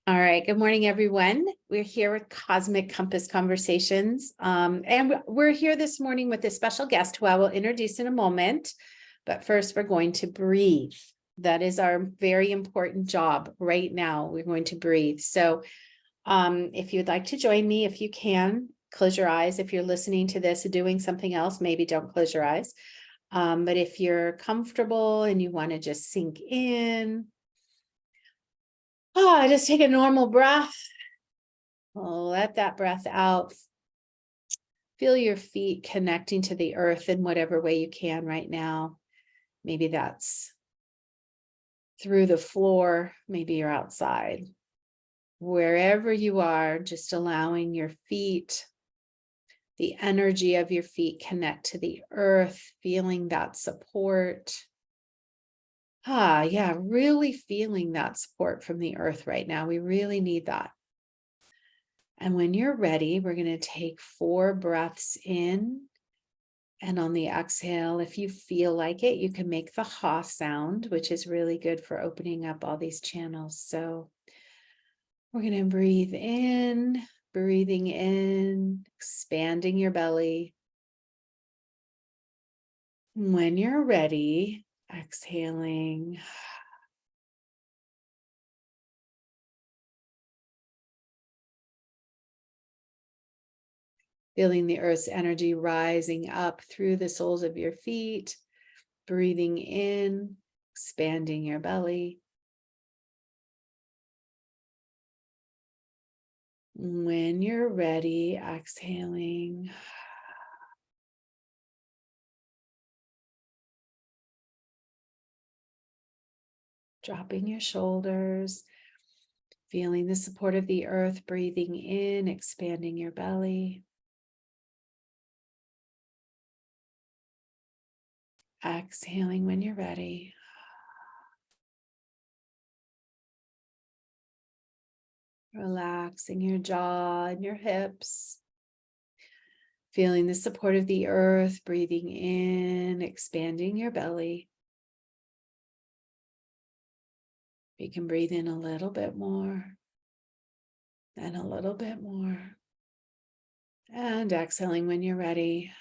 All right. Good morning, everyone. We're here with Cosmic Compass Conversations. And we're here this morning with a special guest who I will introduce in a moment. But first, we're going to breathe. That is our very important job right now. We're going to breathe. So if you'd like to join me, if you can, close your eyes. If you're listening to this and doing something else, maybe don't close your eyes. But if you're comfortable and you want to just sink in, just take a normal breath. Let that breath out. Feel your feet connecting to the earth in whatever way you can right now. Maybe that's through the floor. Maybe you're outside. Wherever you are, just allowing your feet, the energy of your feet connect to the earth, feeling that support. Really feeling that support from the earth right now. We really need that. And when you're ready, we're going to take 4 breaths in. And on the exhale, if you feel like it, you can make the ha sound, which is really good for opening up all these channels. So we're going to breathe in, breathing in, expanding your belly. When you're ready, exhaling. Feeling the earth's energy rising up through the soles of your feet, breathing in, expanding your belly. When you're ready, exhaling. Dropping your shoulders, feeling the support of the earth, breathing in, expanding your belly. Exhaling when you're ready. Relaxing your jaw and your hips. Feeling the support of the earth, breathing in, expanding your belly. You can breathe in a little bit more and a little bit more. And exhaling when you're ready.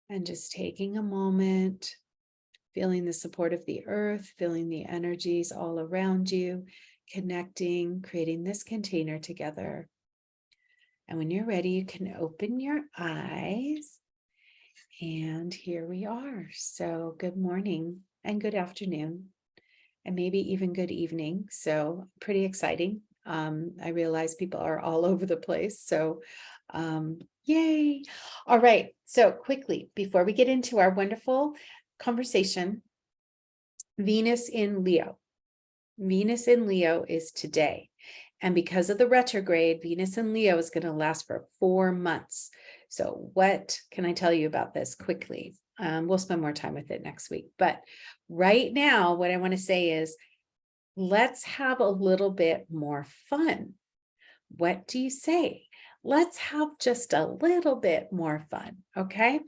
And just taking a moment, feeling the support of the earth, feeling the energies all around you, connecting, creating this container together. And when you're ready, you can open your eyes. And here we are. So good morning and good afternoon, and maybe even good evening. So pretty exciting. I realize people are all over the place. So yay. All right. So quickly, before we get into our wonderful conversation, Venus in Leo. Venus in Leo is today. And because of the retrograde, Venus in Leo is going to last for 4 months. So what can I tell you about this quickly? We'll spend more time with it next week. But right now, what I want to say is, let's have a little bit more fun. What do you say? Let's have just a little bit more fun, okay?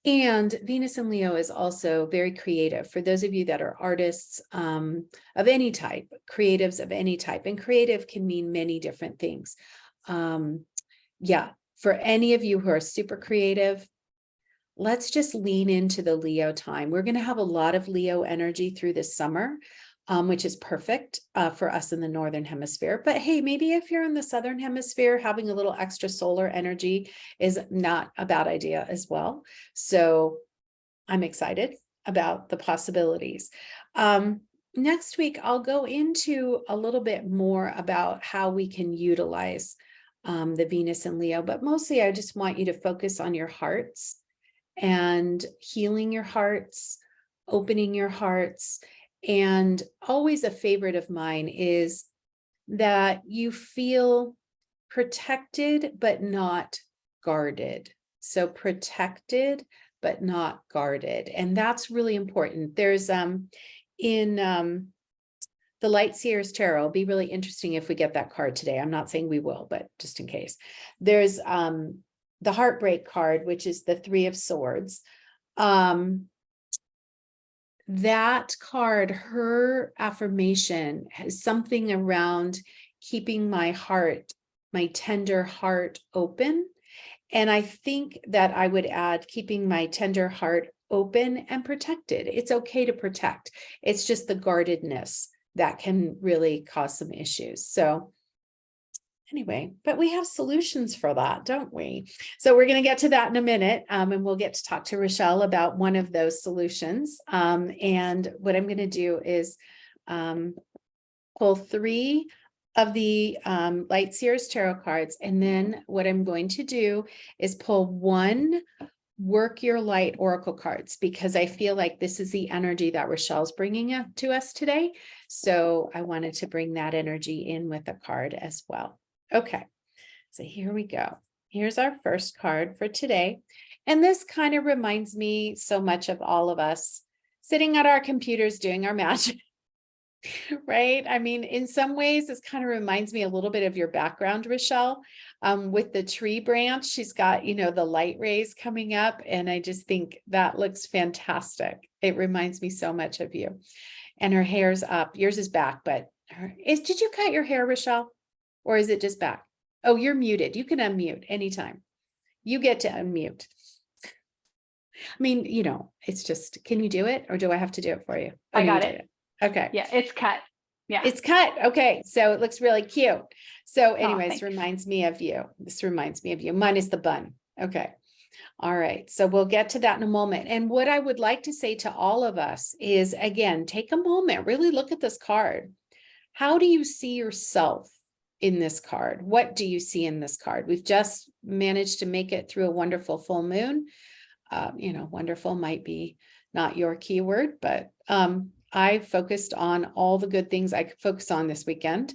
And Venus in Leo is also very creative. For those of you that are artists of any type, creatives of any type, and creative can mean many different things. For any of you who are super creative, let's just lean into the Leo time. We're going to have a lot of Leo energy through this summer, which is perfect for us in the Northern Hemisphere. But hey, maybe if you're in the Southern Hemisphere, having a little extra solar energy is not a bad idea as well. So I'm excited about the possibilities. Next week, I'll go into a little bit more about how we can utilize the Venus and Leo, but mostly I just want you to focus on your hearts and healing your hearts, opening your hearts. And always a favorite of mine is that you feel protected, but not guarded. So protected, but not guarded. And that's really important. There's in the Light Seers Tarot, it'll be really interesting if we get that card today. I'm not saying we will, but just in case. There's the Heartbreak card, which is the 3 of Swords. that card, her affirmation has something around keeping my heart, my tender heart open. And I think that I would add keeping my tender heart open and protected. It's okay to protect. It's just the guardedness that can really cause some issues. So anyway, but we have solutions for that, don't we? So we're going to get to that in a minute, and we'll get to talk to Rochelle about one of those solutions. And what I'm going to do is pull 3 of the Light Seers Tarot cards. And then what I'm going to do is pull 1 Work Your Light Oracle cards, because I feel like this is the energy that Rochelle's bringing up to us today. So I wanted to bring that energy in with a card as well. Okay, so here we go. Here's our first card for today. And this kind of reminds me so much of all of us sitting at our computers doing our magic. Right? I mean, in some ways, this kind of reminds me a little bit of your background, Rochelle, with the tree branch. She's got, the light rays coming up, and I just think that looks fantastic. It reminds me so much of you. And her hair's up. Yours is back, but did you cut your hair, Rochelle? Or is it just back? Oh, you're muted. You can unmute anytime. You get to unmute. I mean, it's just, can you do it, or do I have to do it for you? I got it. Okay. Yeah, it's cut. Yeah. It's cut. Okay. So it looks really cute. So anyways, thanks. reminds me of you. This reminds me of you. Mine is the bun. Okay. All right. So we'll get to that in a moment. And what I would like to say to all of us is, again, take a moment, really look at this card. How do you see yourself in this card? What do you see in this card? We've just managed to make it through a wonderful full moon. Wonderful might be not your keyword, but I focused on all the good things I could focus on this weekend,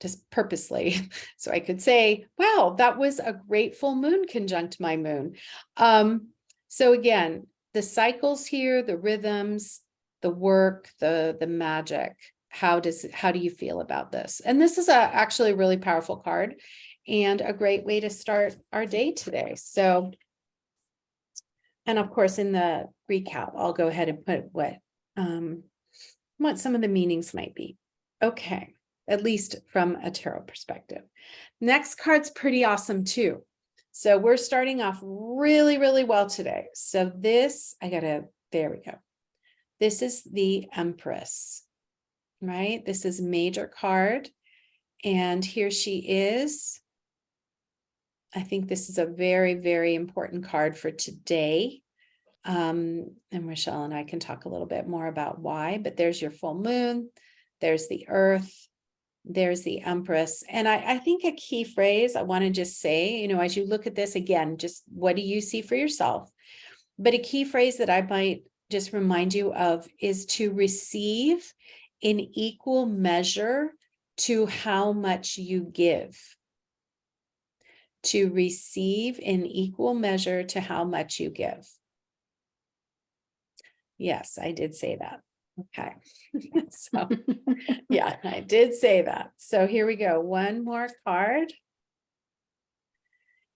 just purposely. So I could say, wow, that was a great full moon conjunct my moon. So again, the cycles here, the rhythms, the work, the magic. How do you feel about this? And this is actually a really powerful card and a great way to start our day today. So, and of course, in the recap, I'll go ahead and put what some of the meanings might be. Okay, at least from a tarot perspective. Next card's pretty awesome too. So we're starting off really, really well today. So this, there we go. This is the Empress, right? This is major card. And here she is. I think this is a very, very important card for today. And Rochelle and I can talk a little bit more about why, but there's your full moon, there's the earth, there's the Empress. And I think a key phrase I want to just say, as you look at this again, just what do you see for yourself? But a key phrase that I might just remind you of is to receive in equal measure to how much you give. To receive in equal measure to how much you give. Yes, I did say that. Okay. So, yeah, I did say that. So here we go. One more card.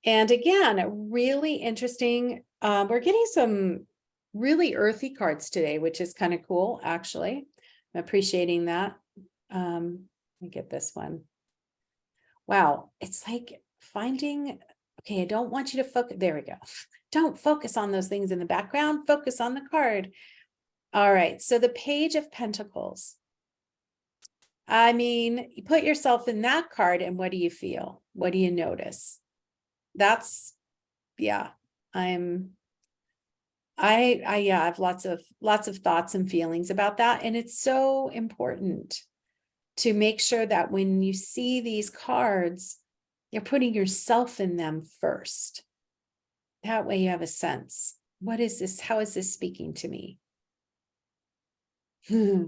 And again, really interesting. We're getting some really earthy cards today, which is kind of cool, actually. I'm appreciating that. Let me get this one. Wow. It's like finding, okay, I don't want you to focus. There we go. Don't focus on those things in the background. Focus on the card. All right. So the Page of Pentacles. I mean, you put yourself in that card and what do you feel? What do you notice? That's, yeah, I have lots of thoughts and feelings about that. And it's so important to make sure that when you see these cards, you're putting yourself in them first. That way you have a sense. What is this? How is this speaking to me? I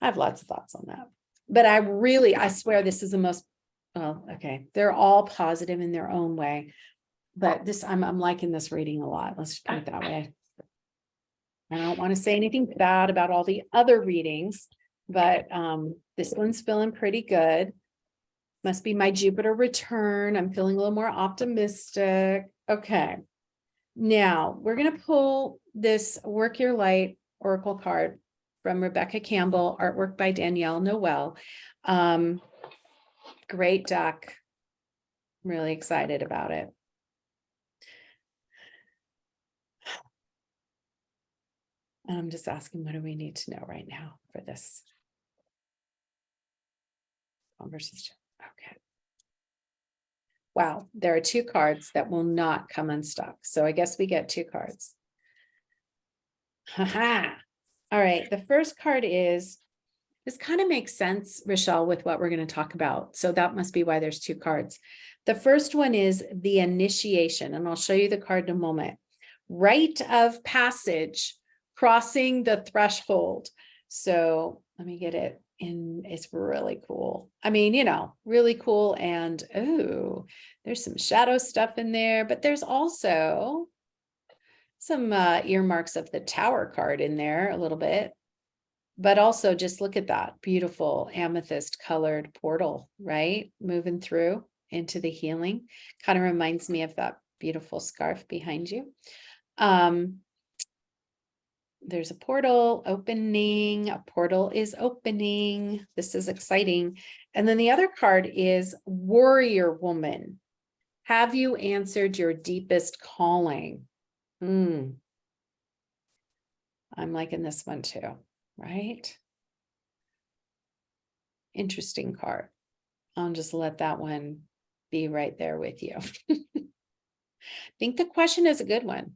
have lots of thoughts on that. But I swear this is the most, well, okay. They're all positive in their own way. But this, I'm liking this reading a lot. Let's put it that way. I don't want to say anything bad about all the other readings, but this one's feeling pretty good. Must be my Jupiter return. I'm feeling a little more optimistic. Okay. Now we're going to pull this Work Your Light oracle card from Rebecca Campbell, artwork by Danielle Noel. Great deck. I'm really excited about it. And I'm just asking, what do we need to know right now for this conversation? Okay. Wow, there are 2 cards that will not come unstuck. So I guess we get 2 cards. Haha. All right, the first card is, this kind of makes sense, Rochelle, with what we're going to talk about. So that must be why there's 2 cards. The first one is the initiation, and I'll show you the card in a moment. Rite of passage, crossing the threshold. So let me get it in. It's really cool. I mean, you know, really cool. And oh, there's some shadow stuff in there, but there's also some earmarks of the Tower card in there a little bit. But also just look at that beautiful amethyst colored portal, right? Moving through into the healing. Kind of reminds me of that beautiful scarf behind you. There's a portal opening. A portal is opening. This is exciting. And then the other card is Warrior Woman. Have you answered your deepest calling? I'm liking this one too, right? Interesting card. I'll just let that one be right there with you. I think the question is a good one.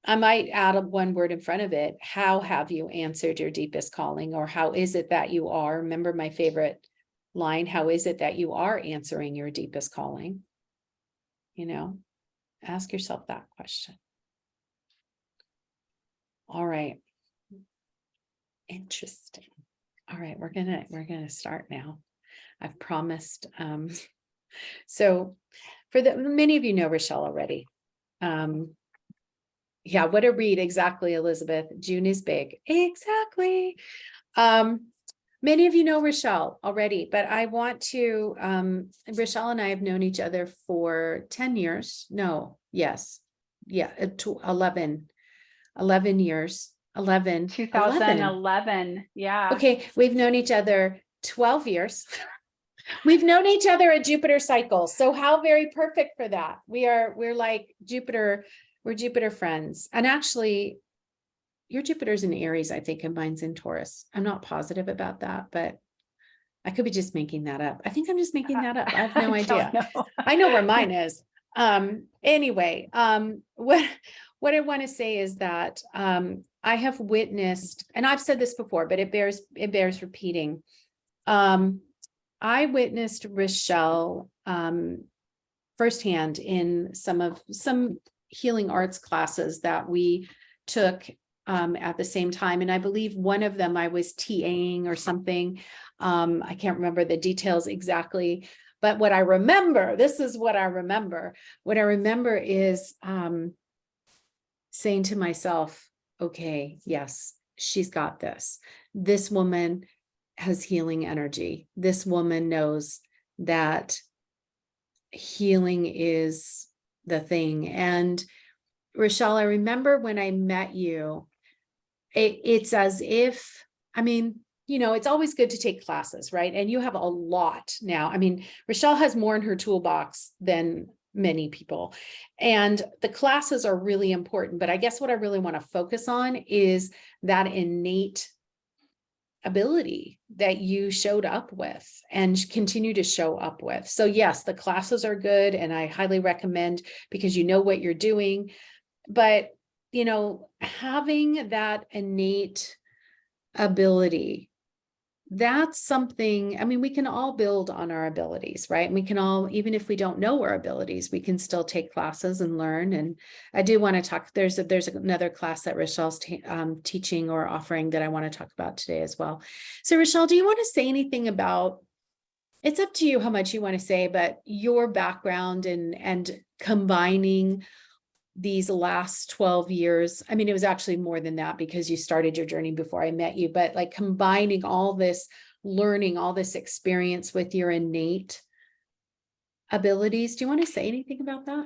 I might add one word in front of it. How have you answered your deepest calling? Or how is it that you are? Remember my favorite line, how is it that you are answering your deepest calling? You know, ask yourself that question. All right. Interesting. All right, we're gonna start now. I've promised. So for many of you know Rochelle already. Yeah, what a read. Exactly, Elizabeth. June is big. Exactly. Many of you know Rochelle already, but I want to, Rochelle and I have known each other for 10 years. No, yes. Yeah, 11 years. 2011. Yeah. Okay, we've known each other 12 years. We've known each other at Jupiter cycles. So how very perfect for that. We're like Jupiter, we're Jupiter friends. And actually, your Jupiter's in Aries, I think, and mine's in Taurus. I'm not positive about that, but I could be just making that up. I think I'm just making that up. I have no idea. I know where mine is. Anyway, what I want to say is that I have witnessed, and I've said this before, but it bears repeating. I witnessed Rochelle firsthand in some healing arts classes that we took at the same time. And I believe one of them I was TAing or something. I can't remember the details exactly, but what I remember, this is what I remember. What I remember is saying to myself, okay, yes, she's got this. This woman has healing energy. This woman knows that healing is the thing. And Rochelle, I remember when I met you, it's as if, I mean, you know, it's always good to take classes, right? And you have a lot now. I mean, Rochelle has more in her toolbox than many people. And the classes are really important. But I guess what I really want to focus on is that innate ability that you showed up with and continue to show up with. So yes, the classes are good and I highly recommend because you know what you're doing. But, you know, having that innate ability, that's something, I mean, we can all build on our abilities, right? We can all, even if we don't know our abilities, we can still take classes and learn. And I do want to talk, there's another class that Rochelle's teaching or offering that I want to talk about today as well. So Rochelle, do you want to say anything about, it's up to you how much you want to say, but your background and combining these last 12 years, I mean, it was actually more than that because you started your journey before I met you, but like combining all this learning, all this experience with your innate abilities. Do you want to say anything about that?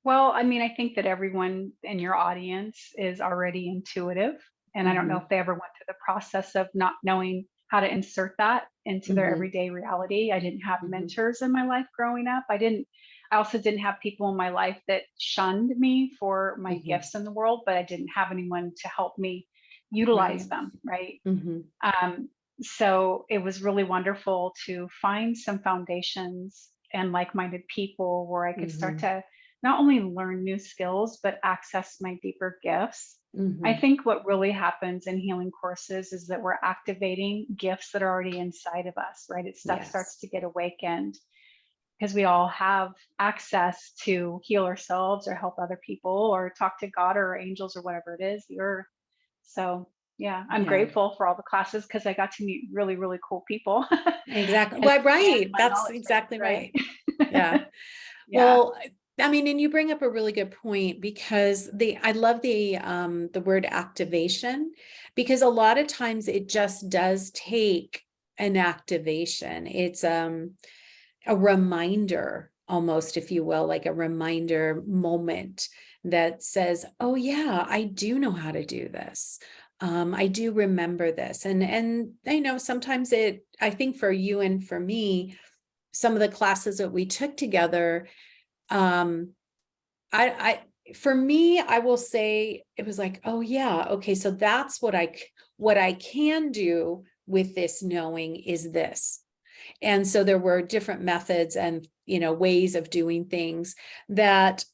Well, I mean, I think that everyone in your audience is already intuitive. And I don't know Hmm. if they ever went through the process of not knowing how to insert that into their Hmm. everyday reality. I didn't have Hmm. mentors in my life growing up. I also didn't have people in my life that shunned me for my Hmm. gifts in the world, but I didn't have anyone to help me utilize Right. them. Right. Hmm. Um, so it was really wonderful to find some foundations and like-minded people where I could start Hmm. to not only learn new skills, but access my deeper gifts. I Hmm. think what really happens in healing courses is that we're activating gifts that are already inside of us, right? It stuff Yes. starts to get awakened because we all have access to heal ourselves or help other people or talk to God or angels or whatever it is, the earth. So, yeah, I'm Yeah. grateful for all the classes because I got to meet really, really cool people Exactly. and Well, expand right. my That's knowledge base, exactly right. Yeah. right? Yeah. Well, I mean, and you bring up a really good point because I love the word activation, because a lot of times it just does take an activation. It's a reminder almost, if you will, like a reminder moment that says, oh yeah, I do know how to do this. I do remember this. And I know sometimes I think for you and for me, some of the classes that we took together, um, for me, I will say it was like, oh yeah, okay, so that's what I can do with this knowing is this. And so there were different methods and, ways of doing things that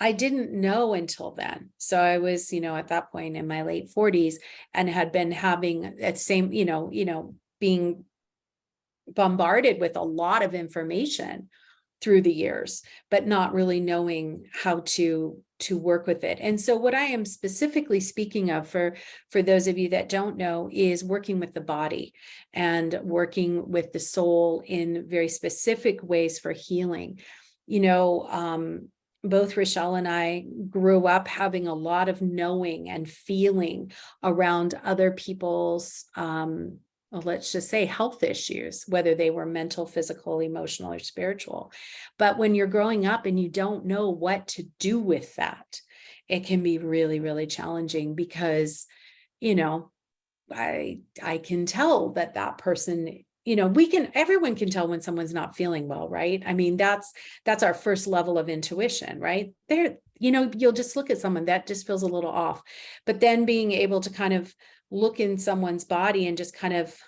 I didn't know until then. So I was, at that point in my late 40s and had been having that same, being bombarded with a lot of information through the years, but not really knowing how to work with it. And so what I am specifically speaking of for those of you that don't know is working with the body and working with the soul in very specific ways for healing. Both Rochelle and I grew up having a lot of knowing and feeling around other people's well, let's just say health issues, whether they were mental, physical, emotional, or spiritual. But when you're growing up and you don't know what to do with that, it can be really, really challenging because, you know, I can tell that person, everyone can tell when someone's not feeling well, right? I mean, that's our first level of intuition, right? You'll just look at someone that just feels a little off. But then being able to kind of look in someone's body and just kind of,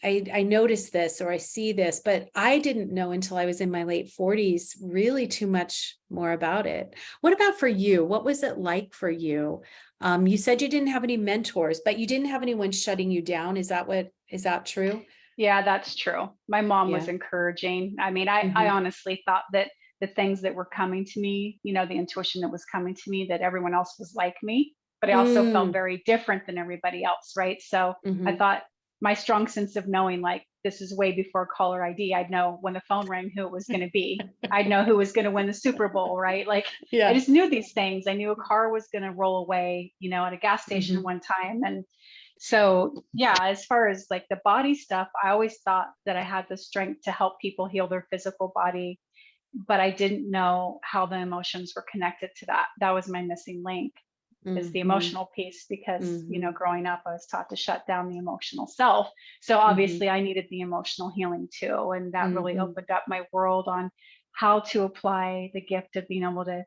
I noticed this or I see this, but I didn't know until I was in my late 40s really too much more about it. What about for you? What was it like for you? You said you didn't have any mentors, but you didn't have anyone shutting you down. Is that true? Yeah, that's true. My mom was Yeah. encouraging. I mean, I Hmm. honestly thought that the things that were coming to me, the intuition that was coming to me, that everyone else was like me, but I also felt Mm. very different than everybody else, right? So I Hmm. thought my strong sense of knowing, like, this is way before caller ID. I'd know when the phone rang who it was going to be. I'd know who was going to win the Super Bowl, right? Like, I Yeah. just knew these things. I knew a car was going to roll away, at a gas station Hmm. one time. And so, yeah, as far as like the body stuff, I always thought that I had the strength to help people heal their physical body, but I didn't know how the emotions were connected to that. That was my missing link, is the Hmm. emotional piece because, Hmm. growing up I was taught to shut down the emotional self. So Hmm. obviously I needed the emotional healing too, and that really Hmm. opened up my world on how to apply the gift of being able to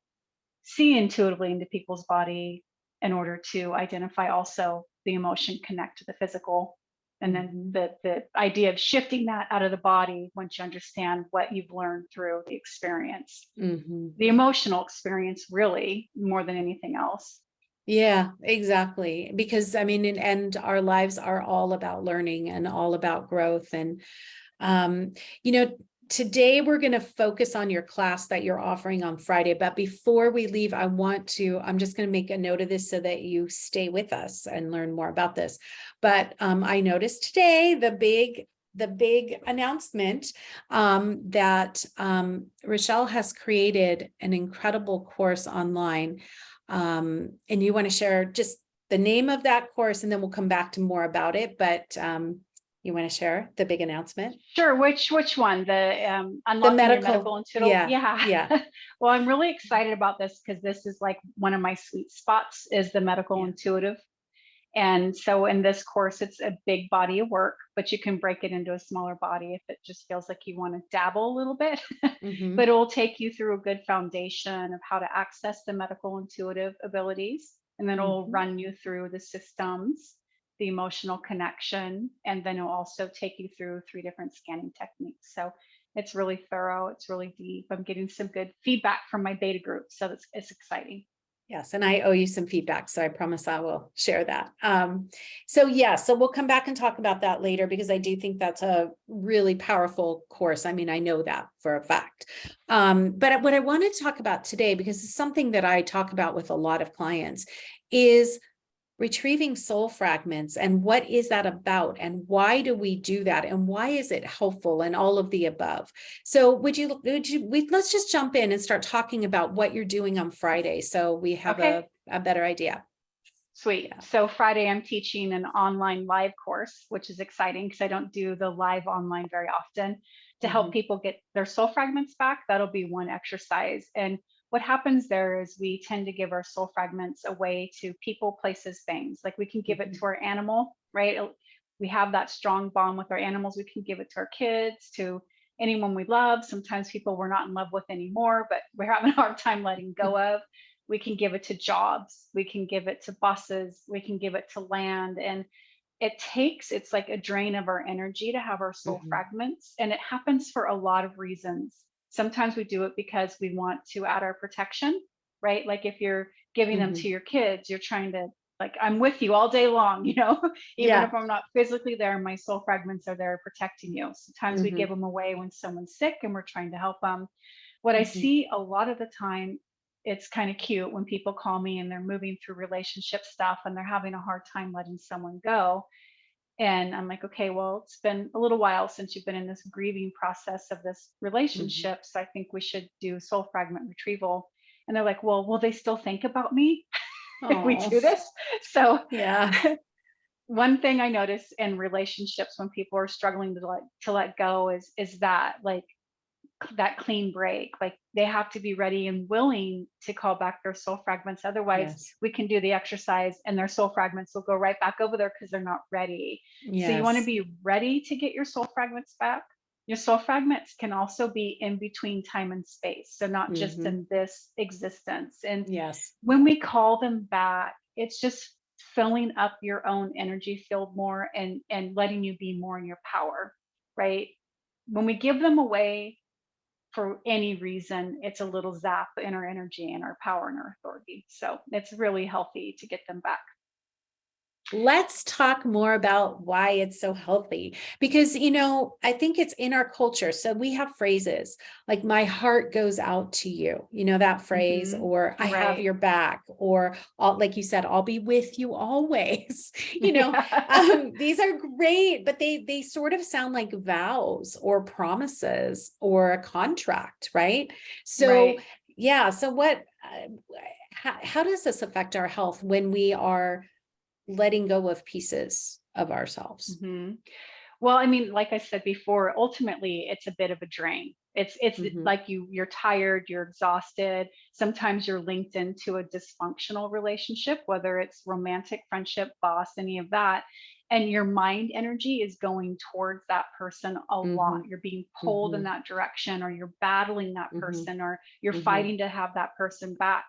see intuitively into people's body in order to identify also the emotion connect to the physical, and then Hmm. the idea of shifting that out of the body once you understand what you've learned through the experience, Hmm. the emotional experience, really more than anything else. Yeah, exactly. Because I mean, and our lives are all about learning and all about growth. And, um, you know, today we're going to focus on your class that you're offering on Friday. But before we leave, I'm just going to make a note of this so that you stay with us and learn more about this. But I noticed today the big announcement that Rochelle has created an incredible course online, and you want to share just the name of that course, and then we'll come back to more about it. But You want to share the big announcement? Sure. Which one? The The unlocking your medical medical. intuitive. Yeah. Yeah. Yeah. Well, I'm really excited about this because this is like one of my sweet spots is the medical Yeah. intuitive. And so in this course, it's a big body of work, but you can break it into a smaller body if it just feels like you want to dabble a little bit. Hmm. But it will take you through a good foundation of how to access the medical intuitive abilities. And then it will Hmm. run you through the systems, the emotional connection, and then it'll also take you through 3 different scanning techniques. So it's really thorough, it's really deep. I'm getting some good feedback from my beta group. So it's exciting. Yes, and I owe you some feedback, so I promise I will share that. So yeah, so we'll come back and talk about that later because I do think that's a really powerful course. I mean, I know that for a fact. But what I wanted to talk about today, because it's something that I talk about with a lot of clients, is retrieving soul fragments and what is that about and why do we do that and why is it helpful and all of the above. So let's just jump in and start talking about what you're doing on Friday so we have Okay. a better idea. Sweet. Yeah. So Friday, I'm teaching an online live course, which is exciting because I don't do the live online very often to help Hmm. people get their soul fragments back. That'll be one exercise. And what happens there is we tend to give our soul fragments away to people, places, things. Like we can give it Hmm. to our animal, right? We have that strong bond with our animals. We can give it to our kids, to anyone we love. Sometimes people we're not in love with anymore, but we're having a hard time letting go of. We can give it to jobs, we can give it to buses, we can give it to land. And it's like a drain of our energy to have our soul Hmm. fragments. And it happens for a lot of reasons. Sometimes we do it because we want to add our protection, right? Like if you're giving them Hmm. to your kids, you're trying to, like, I'm with you all day long, even Yeah. if I'm not physically there, my soul fragments are there protecting you. Sometimes we Hmm. give them away when someone's sick and we're trying to help them. What I Hmm. see a lot of the time, it's kind of cute when people call me and they're moving through relationship stuff and they're having a hard time letting someone go. And I'm like, okay, well, it's been a little while since you've been in this grieving process of this Hmm. relationship. So I think we should do soul fragment retrieval. And they're like, well, will they still think about me if we Oh, do this? So yeah. one thing I notice in relationships when people are struggling to let go is that, like, that clean break. Like they have to be ready and willing to call back their soul fragments. Otherwise, Yes. we can do the exercise and their soul fragments will go right back over there because they're not ready. So you want to Yes. be ready to get your soul fragments back. Your soul fragments can also be in between time and space. So not just Hmm. in this existence. And Yes. when we call them back, it's just filling up your own energy field more and letting you be more in your power, right? When we give them away, for any reason, it's a little zap in our energy and our power and our authority. So it's really healthy to get them back. Let's talk more about why it's so healthy because, I think it's in our culture. So we have phrases like, my heart goes out to you, that phrase, Hmm. or I have Right. your back, or like you said, I'll be with you always. Yeah. These are great, but they sort of sound like vows or promises or a contract, right? So, Right. yeah. So how does this affect our health when we are letting go of pieces of ourselves? Hmm. Well, I mean, like I said before, ultimately it's a bit of a drain. It's Mhm, like you're tired, you're exhausted. Sometimes you're linked into a dysfunctional relationship, whether it's romantic, friendship, boss, any of that. And your mind energy is going towards that person a lot. mhm, You're being pulled in mhm, that direction, or you're battling that mhm, person, or you're mhm, fighting to have that person back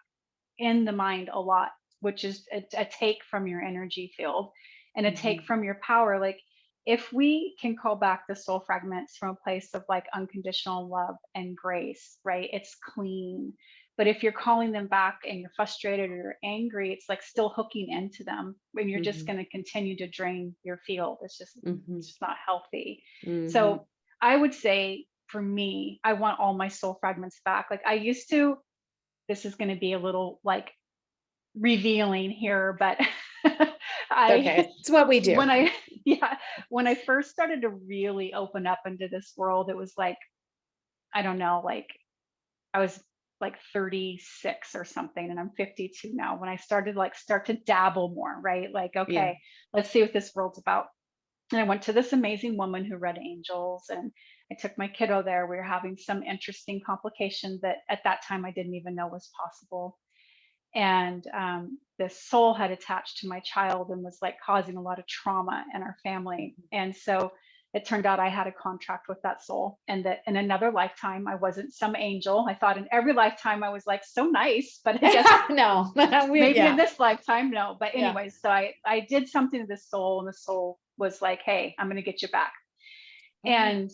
in the mind a lot, which is a take from your energy field and a take mhm, from your power. Like if we can call back the soul fragments from a place of like unconditional love and grace, right? It's clean. But if you're calling them back and you're frustrated or you're angry, it's like still hooking into them when you're just mhm, going to continue to drain your field. mhm, It's just not healthy. mhm, So I would say for me, I want all my soul fragments back. Like I used to, this is going to be a little like revealing here, but I okay, it's what we do. when I yeah, when I first started to really open up into this world, it was like, I don't know, like I was like 36 or something and I'm 52 now. When I started like start to dabble more, right? Like, Yeah. okay, let's see what this world's about. And I went to this amazing woman who read angels, and I took my kiddo there. We were having some interesting complication that at that time I didn't even know was possible. And this soul had attached to my child and was like causing a lot of trauma in our family. And so it turned out I had a contract with that soul, and that in another lifetime I wasn't some angel. I thought in every lifetime I was like so nice, but I guess No, maybe in yeah, this lifetime, no. But yeah. anyway, so I did something to this soul, and the soul was like, hey, I'm going to get you back. Oh, And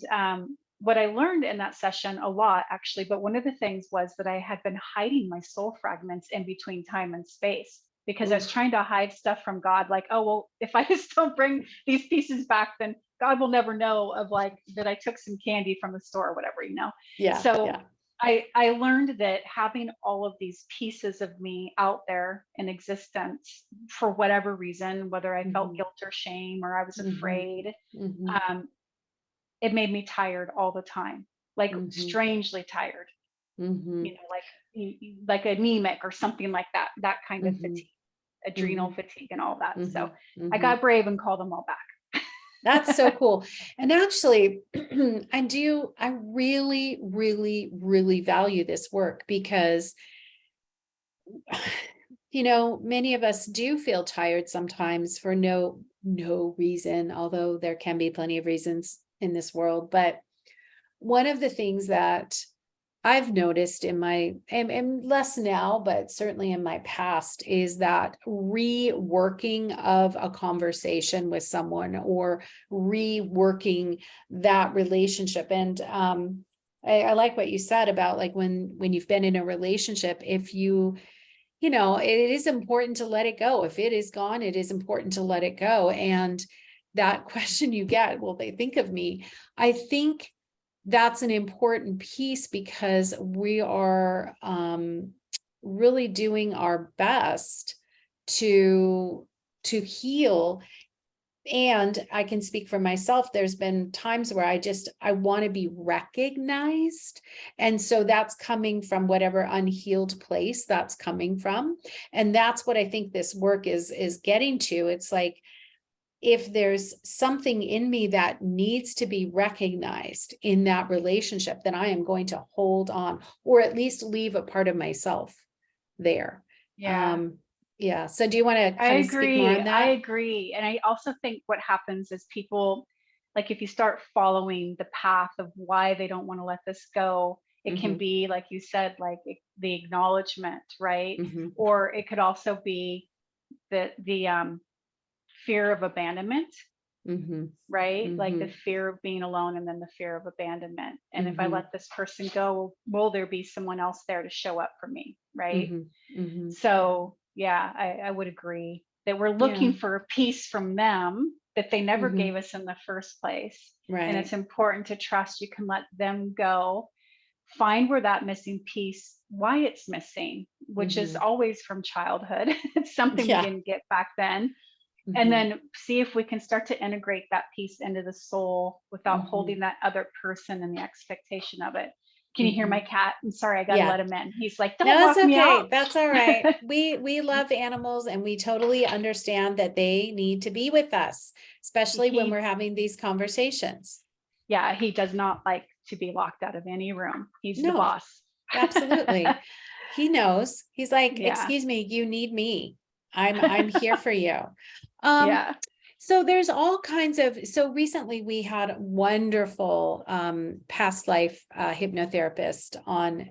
what I learned in that session a lot, actually, but one of the things was that I had been hiding my soul fragments in between time and space because I was oof. trying to hide stuff from God. Like, oh, well, if I just don't bring these pieces back, then God will never know of like that I took some candy from the store or whatever, you know? Yeah, So yeah. I learned that having all of these pieces of me out there in existence for whatever reason, whether I felt Mhm, guilt or shame or I was mhm, afraid, mhm, um, it made me tired all the time, like mhm, strangely tired, mhm, like like anemic or something like that, that kind of mhm, fatigue, adrenal mhm, fatigue and all that. So mhm, I got mhm. brave and called them all back. That's so cool. And actually, I really, really, really value this work because, many of us do feel tired sometimes for no reason, although there can be plenty of reasons in this world. But one of the things that I've noticed in and less now, but certainly in my past, is that reworking of a conversation with someone or reworking that relationship. And I like what you said about like when you've been in a relationship, if it is important to let it go. If it is gone, it is important to let it go. And that question you get, will they think of me? I think that's an important piece because we are really doing our best to heal. And I can speak for myself. There's been times where I want to be recognized. And so that's coming from whatever unhealed place that's coming from. And that's what I think this work is getting to. It's like, if there's something in me that needs to be recognized in that relationship, then I am going to hold on or at least leave a part of myself there. Yeah, Um, yeah. So do you want to I kind of speak more agree. on I that? agree. And I also think what happens is people, like if you start following the path of why they don't want to let this go, it can Hmm. be, like you said, like the acknowledgement, right? Hmm. Or it could also be the fear of abandonment, Hmm. right? Like the Hmm. fear of being alone and then the fear of abandonment. And if I Hmm. let this person go, will there be someone else there to show up for me, right? Hmm. Hmm. So, yeah, I would agree that we're Yeah. looking for a piece from them that they never gave Hmm. us in the first place. And it's Right. important to trust you can let them go, find where that missing piece, why it's missing, which is Hmm. always from childhood. It's something we Yeah. didn't get back then, and Hmm. then see if we can start to integrate that piece into the soul without Hmm. holding that other person and the expectation of it. Can you hear my Hmm. cat? I'm sorry, I got to Yeah. let him in. He's like, don't No, it's lock me out. okay. That's all right. We love animals and we totally understand that they need to be with us, especially when we're he, having these conversations. yeah, he does not like to be locked out of any room. He's the No, boss. absolutely. He knows. He's like, Yeah, "Excuse me, you need me. I'm here for you." Um, yeah. so there's all kinds of, so recently we had a wonderful past life hypnotherapist on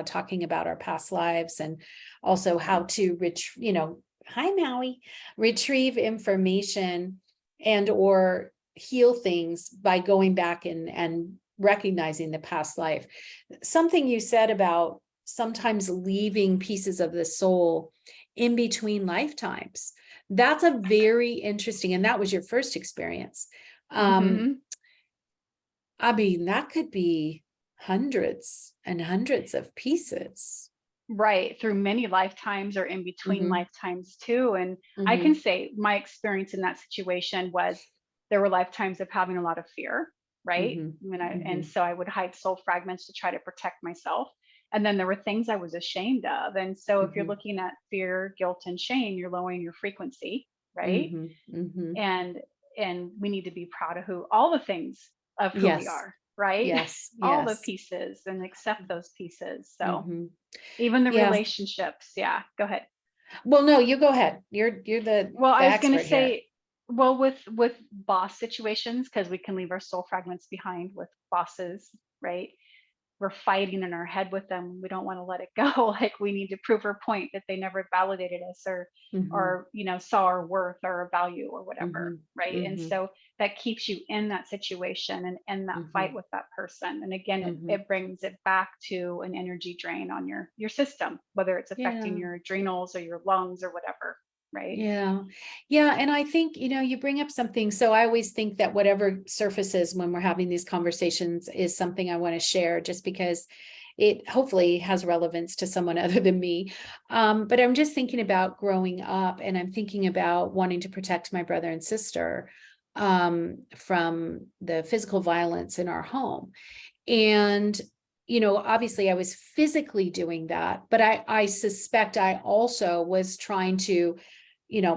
talking about our past lives and also how to hi Maui, retrieve information and or heal things by going back and recognizing the past life. Something you said about sometimes leaving pieces of the soul in between lifetimes. That's a very interesting, and that was your first experience. Um, Hmm. I mean, that could be hundreds and hundreds of pieces. Right, through many lifetimes or in between Hmm. lifetimes too. And I can Hmm. say my experience in that situation was there were lifetimes of having a lot of fear, right? Hmm. And Hmm. so I would hide soul fragments to try to protect myself. And then there were things I was ashamed of. And so if you're Hmm. looking at fear, guilt, and shame, you're lowering your frequency, right? Hmm. Hmm. And and we need to be proud of who all the things of who we Yes. are, right? Yes. All the Yes. pieces, and accept those pieces. So Hmm. even the Yeah. relationships, yeah, go ahead. Well, no, you go ahead. You're Well, the I was going to expert here. say, well, with boss situations, because we can leave our soul fragments behind with bosses, right? We're fighting in our head with them. We don't want to let it go. Like we need to prove our point that they never validated us, Hmm. or saw our worth or our value or whatever, Hmm. right? And Hmm. so that keeps you in that situation and in that fight Hmm. with that person. And again, Hmm. it brings it back to an energy drain on your system, whether it's affecting Yeah. your adrenals or your lungs or whatever, right? Yeah. Yeah. And I think, you bring up something. So I always think that whatever surfaces when we're having these conversations is something I want to share just because it hopefully has relevance to someone other than me. But I'm just thinking about growing up and I'm thinking about wanting to protect my brother and sister from the physical violence in our home. And obviously I was physically doing that, but I suspect I also was trying to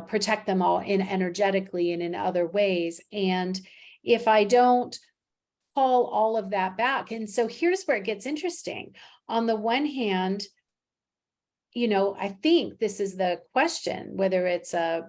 protect them all in energetically and in other ways. And if I don't call all of that back, and so here's where it gets interesting. On the one hand, I think this is the question, whether it's a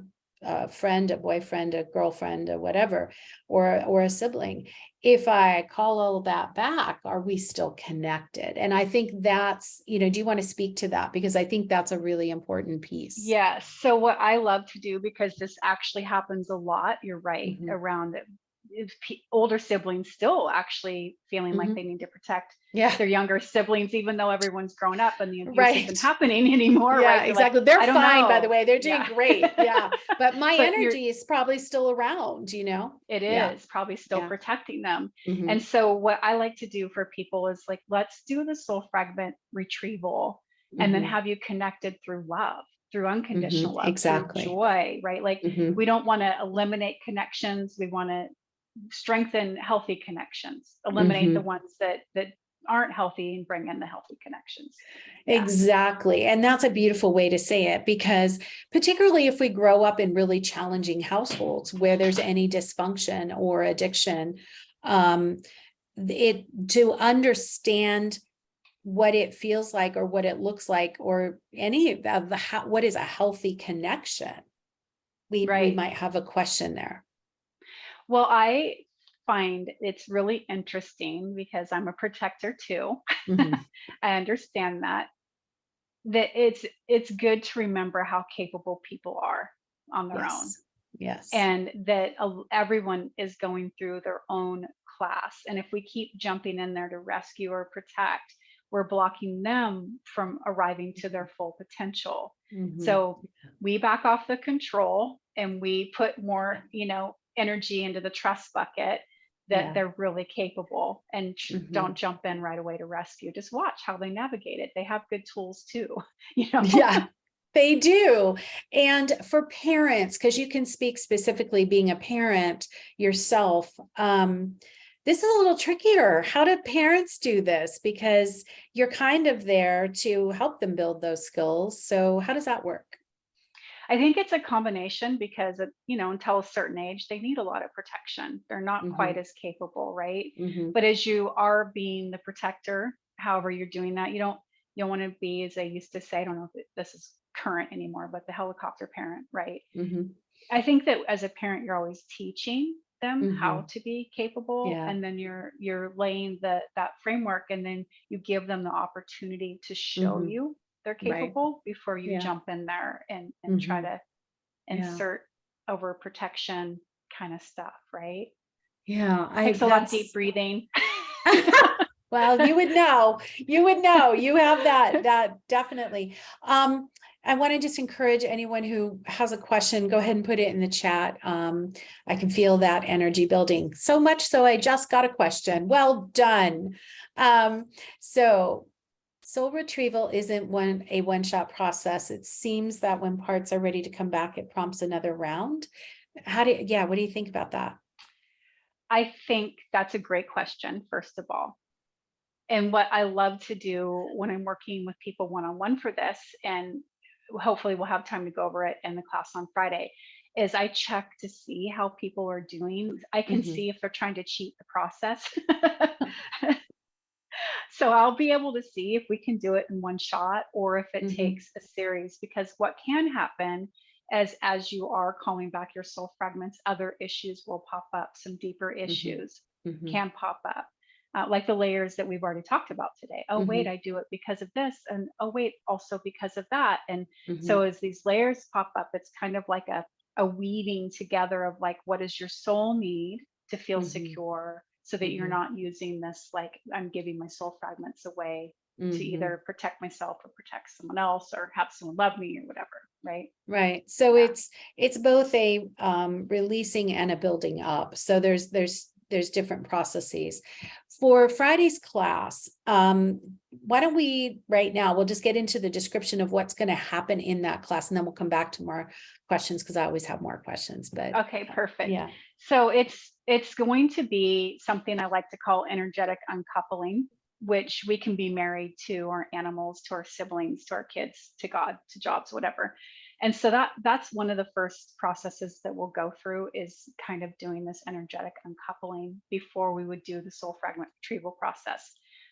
friend, a boyfriend, a girlfriend, or whatever, or a sibling. If I call all of that back, are we still connected? And I think that's, do you want to speak to that? Because I think that's a really important piece. Yes. So what I love to do, because this actually happens a lot, you're right, Hmm. around it, is older siblings still actually feeling like Hmm. they need to protect Yeah. their younger siblings, even though everyone's grown up and the abuse isn't Right. happening anymore, Yeah, right? They're like, exactly. They're I don't fine, by the know. way. They're doing Yeah. great. Yeah. But my But you're energy is probably still around. it Yeah. is probably still Yeah. protecting them. And Hmm. so what I like to do for people is like, let's do the soul fragment retrieval and then Hmm. have you connected through love, through Hmm. unconditional love, through Exactly. joy, right? Like Hmm. we don't want to eliminate connections. We want to strengthen healthy connections, eliminate the Hmm. ones that aren't healthy and bring in the healthy connections. Yeah. Exactly. And that's a beautiful way to say it because particularly if we grow up in really challenging households where there's any dysfunction or addiction, um, it to understand what it feels like or what it looks like or any of the what is a healthy connection, we Right. might have a question there. Well, I find it's really interesting because I'm a protector too. Hmm. I understand that it's good to remember how capable people are on their own, Yes. Yes. and that everyone is going through their own class, and if we keep jumping in there to rescue or protect, we're blocking them from arriving to their full potential. Hmm. So we back off the control and we put more energy into the trust bucket that Yeah. they're really capable, and Hmm. don't jump in right away to rescue. Just watch how they navigate it. They have good tools too. you know Yeah, they do. And for parents, because you can speak specifically being a parent yourself, this is a little trickier. How do parents do this? Because you're kind of there to help them build those skills. So how does that work? I think it's a combination because until a certain age, they need a lot of protection. They're not quite Hmm. as capable, right? Hmm. But as you are being the protector, however you're doing that, you don't want to be, as I used to say, I don't know if this is current anymore, but the helicopter parent, right? Hmm. I think that as a parent, you're always teaching them how Hmm. to be capable, Yeah. and then you're laying that framework, and then you give them the opportunity to show Hmm. you they're Right. capable before you Yeah. jump in there and try Hmm. to Yeah. insert over protection kind of stuff, right? Yeah. Takes a lot of deep breathing. Well, you would know, you have that definitely. I want to just encourage anyone who has a question, go ahead and put it in the chat. I can feel that energy building so much. So I just got a question. Well done. Um, so soul retrieval isn't a one-shot process. It seems that when parts are ready to come back, it prompts another round. What do you think about that? I think that's a great question, first of all. And what I love to do when I'm working with people one on one for this, and hopefully we'll have time to go over it in the class on Friday, is I check to see how people are doing. I can Mhm. see if they're trying to cheat the process. So I'll be able to see if we can do it in one shot or if it Mhm. takes a series, because what can happen as you are calling back your soul fragments, other issues will pop up. Some deeper Mhm. issues Mhm. can pop up. Like the layers that we've already talked about today. Oh, wait, Mhm. I do it because of this. And oh, wait, also because of that. And so Mhm. as these layers pop up, it's kind of like a weaving together of like, what does your soul need to feel Mhm. secure, so that you're Mhm. not using this, like, I'm giving my soul fragments away to Mhm. either protect myself or protect someone else or have someone love me or whatever, right? Right. So Yeah. it's both a releasing and a building up. So there's different processes. For Friday's class, why don't we right now, we'll just get into the description of what's going to happen in that class, and then we'll come back to more questions because I always have more questions. But Okay, perfect. yeah. So it's going to be something I like to call energetic uncoupling, which we can be married to our animals, to our siblings, to our kids, to God, to jobs, whatever. And so that's one of the first processes that we'll go through, is kind of doing this energetic uncoupling before we would do the soul fragment retrieval process.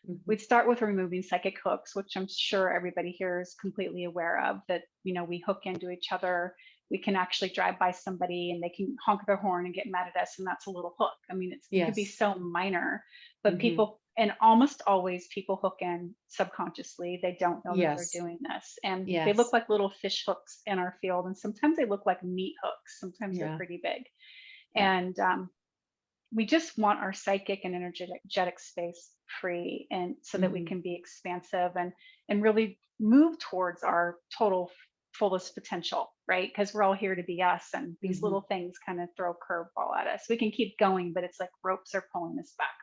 Mhm. We'd start with removing psychic hooks, which I'm sure everybody here is completely aware of, that, we hook into each other. We can actually drive by somebody and they can honk their horn and get mad at us, and that's a little hook. I mean, it could be Yes. so minor, but Mhm. people, and almost always people hook in subconsciously. They don't know that they're Yes. doing this. And they look Yes. like little fish hooks in our field. And sometimes they look like meat hooks. Sometimes they're Yeah. pretty big. Yeah. And we just want our psychic and energetic space free, and so that we Mhm. can be expansive and really move towards our total fullest potential, right? Because we're all here to be us, and these Mhm. little things kind of throw a curveball at us. We can keep going, but it's like ropes are pulling us back.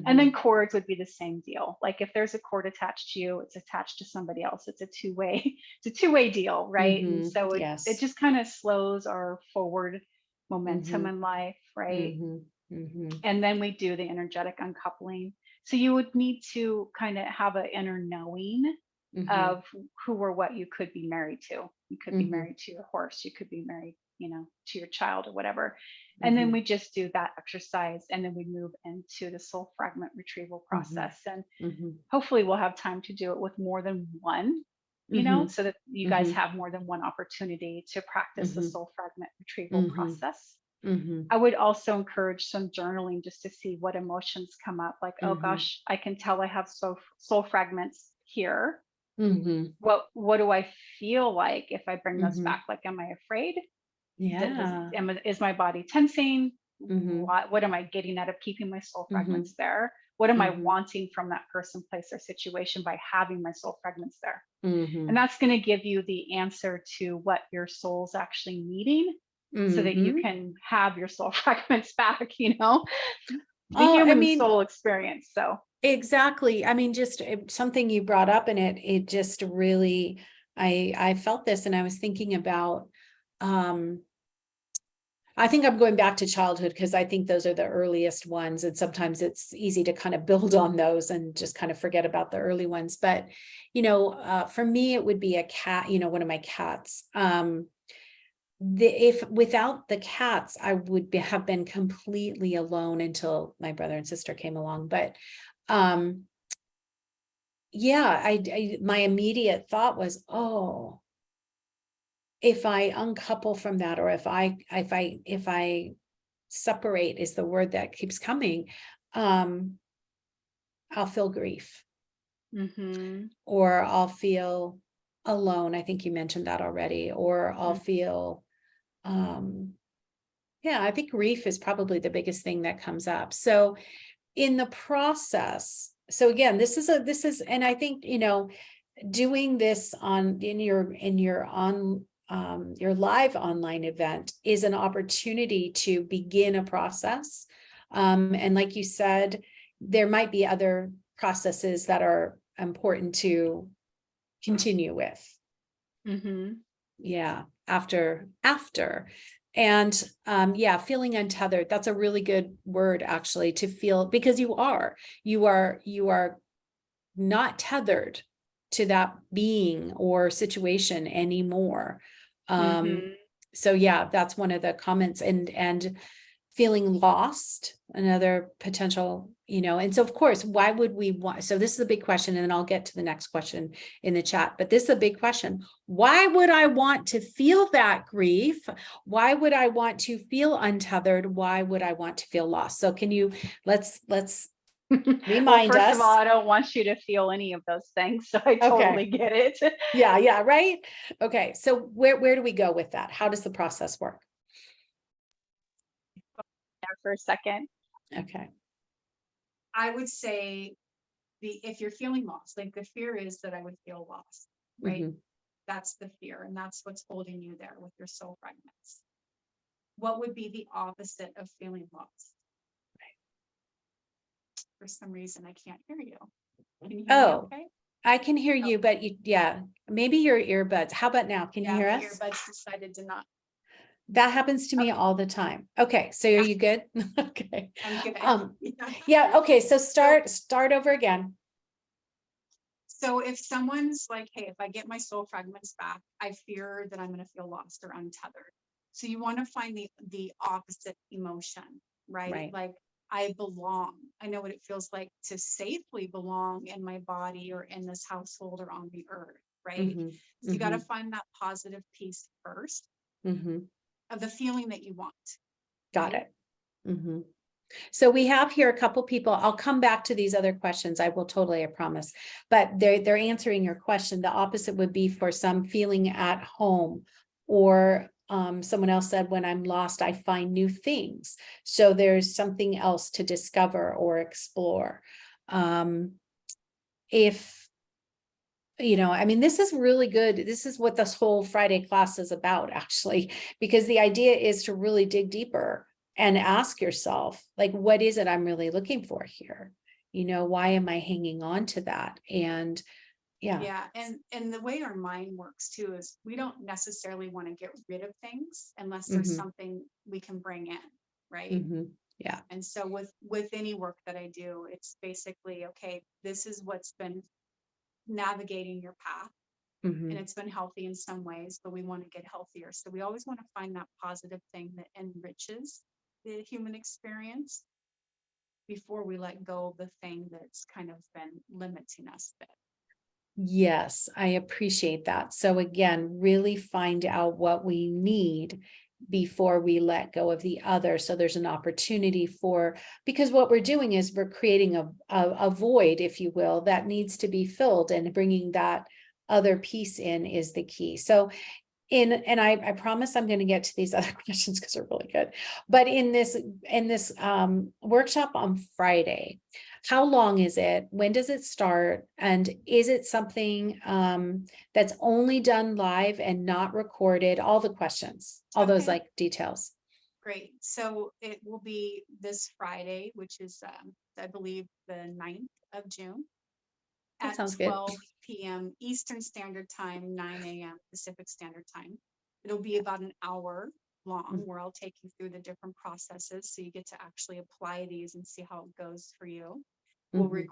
And then Mhm. cords would be the same deal. Like if there's a cord attached to you, it's attached to somebody else. It's a two-way, it's a two-way deal, right? And Mhm. so it Yes. just kind of slows our forward momentum Mhm. in life, right? Mhm. Mhm. And then we do the energetic uncoupling. So you would need to kind of have an inner knowing Mhm. of who or what you could be married to. You could be Mhm. married to your horse, you could be married, to your child or whatever. And then Mhm. we just do that exercise, and then we move into the soul fragment retrieval Mhm. process. And Mhm. hopefully we'll have time to do it with more than one, Mhm. so that you guys Mhm. have more than one opportunity to practice the Mhm. soul fragment retrieval Mhm. process. Mhm. I would also encourage some journaling just to see what emotions come up. Like, oh Mhm. gosh, I can ttell I have soul fragments here. Mhm. What do I feel like if I bring those Mhm. back? Like, am I afraid? Yeah. Is my body tensing? Mhm. What am I getting out of keeping my soul fragments Mhm. there? What am I Mhm. wanting from that person, place, or situation by having my soul fragments there? And Mhm. that's going to give you the answer to what your soul's actually needing, so that you Mhm. can have your soul fragments back, the Oh, I human mean, soul experience. So, exactly. I mean, just something you brought up in it just really, I felt this, and I was thinking about, um, I think I'm going back to childhood because I think those are the earliest ones. And sometimes it's easy to kind of build on those and just kind of forget about the early ones. But, for me, it would be a cat, one of my cats. If without the cats, I would have been completely alone until my brother and sister came along. But um, yeah, my immediate thought was, oh, if I uncouple from that, or if I separate is the word that keeps coming, um, I'll feel grief, hmm or I'll feel alone. I think you mentioned that already, or I'll feel, um, yeah, I think grief is probably the biggest thing that comes up. So in the process, so again, and I think, doing this in your live online event is an opportunity to begin a process. And like you said, there might be other processes that are important to continue with. hmm Yeah, after. And yeah, feeling untethered, that's a really good word actually, to feel, because you are not tethered to that being or situation anymore. Um, hmm So yeah, that's one of the comments, and feeling lost, another potential, and so of course, why would we want, so this is a big question, and then I'll get to the next question in the chat, but this is a big question. Why would I want to feel that grief? Why would I want to feel untethered? Why would I want to feel lost? So can you, let's Well, remind first of all, us. I don't want you to feel any of those things, so I Okay. totally get it. Yeah, right. Okay, so where do we go with that? How does the process work? There for a second. Okay. I would say if you're feeling lost, like the fear is that I would feel lost, right? Mhm. That's the fear, and that's what's holding you there with your soul fragments. What would be the opposite of feeling lost? For some reason, I can't hear you. Can you hear me Oh, okay? I can hear Oh. you, but yeah, maybe your earbuds. How about now? Can you Yeah, hear my us? earbuds decided to not. That happens to me Okay, all the time. Okay, so are you good? Okay. I'm good. Yeah, okay, so start over again. So if someone's like, hey, if I get my soul fragments back, I fear that I'm going to feel lost or untethered. So you want to find the opposite emotion, right? Right. Like I belong. I know what it feels like to safely belong in my body or in this household or on the earth, right? Mhm. So you got to Mhm. find that positive piece first Mhm. of the feeling that you want. Got Right? it. Mhm. So we have here a couple people. I'll come back to these other questions. I will totally, I promise. But they're answering your question. The opposite would be for some feeling at home, or someone else said, when I'm lost, I find new things. So there's something else to discover or explore. If I mean, this is really good. This is what this whole Friday class is about, actually, because the idea is to really dig deeper and ask yourself, like, what is it I'm really looking for here? Why am I hanging on to that? And yeah. Yeah, and the way our mind works too is we don't necessarily want to get rid of things unless there's Mm-hmm. something we can bring in, right? Mm-hmm. Yeah. And so with any work that I do, it's basically, okay, this is what's been navigating your path, Mm-hmm. and it's been healthy in some ways, but we want to get healthier. So we always want to find that positive thing that enriches the human experience before we let go of the thing that's kind of been limiting us a bit. Yes, I appreciate that. So again, really find out what we need before we let go of the other. So there's an opportunity because what we're doing is we're creating a void, if you will, that needs to be filled, and bringing that other piece in is the key. So and I promise I'm going to get to these other questions because they're really good. But in this workshop on Friday, how long is it? When does it start? And is it something that's only done live and not recorded? All the questions, all those Okay. like details. Great. So it will be this Friday, which is, I believe, the 9th of June That at sounds good. 12 p.m. Eastern Standard Time, 9 a.m. Pacific Standard Time. It'll be about an hour long where I'll take you through the different processes so you get to actually apply these and see how it goes for you. Mhm.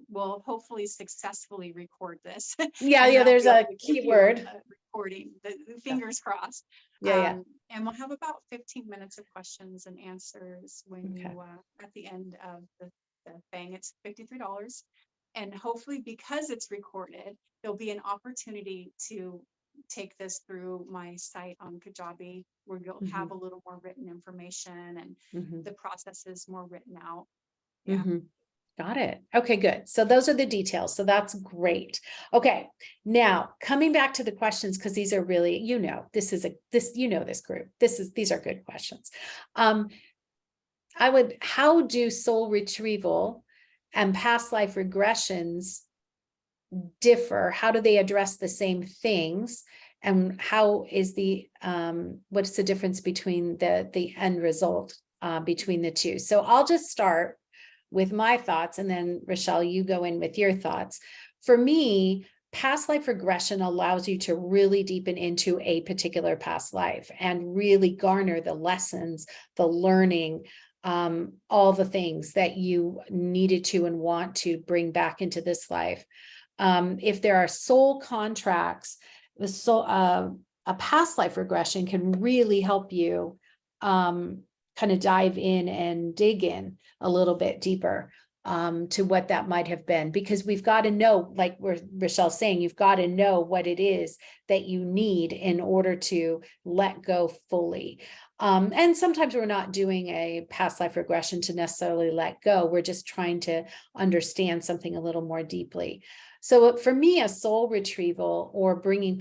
We'll hopefully successfully record this. Yeah, and then I'll there's be able a to give you keyword. a recording, the fingers crossed. Yeah. And we'll have about 15 minutes of questions and answers when Okay. you, at the end of the thing, it's $53. And hopefully, because it's recorded, there'll be an opportunity to take this through my site on Kajabi, where you'll have a little more written information and Mhm. the process is more written out. Yeah. Mhm. Got it. Okay, good. So those are the details. So that's great. Okay. Now coming back to the questions, because these are really, this group. These are good questions. How do soul retrieval and past life regressions differ? How do they address the same things? And how is what's the difference between the end result between the two? So I'll just start with my thoughts, and then Rochelle, you go in with your thoughts. For me, past life regression allows you to really deepen into a particular past life and really garner the lessons, the learning, all the things that you needed to and want to bring back into this life. If there are soul contracts, the soul, a past life regression can really help you kind of dive in and dig in a little bit deeper to what that might have been, because we've got to know, like Rochelle's saying, you've got to know what it is that you need in order to let go fully. And sometimes we're not doing a past life regression to necessarily let go. We're just trying to understand something a little more deeply. So for me, a soul retrieval, or bringing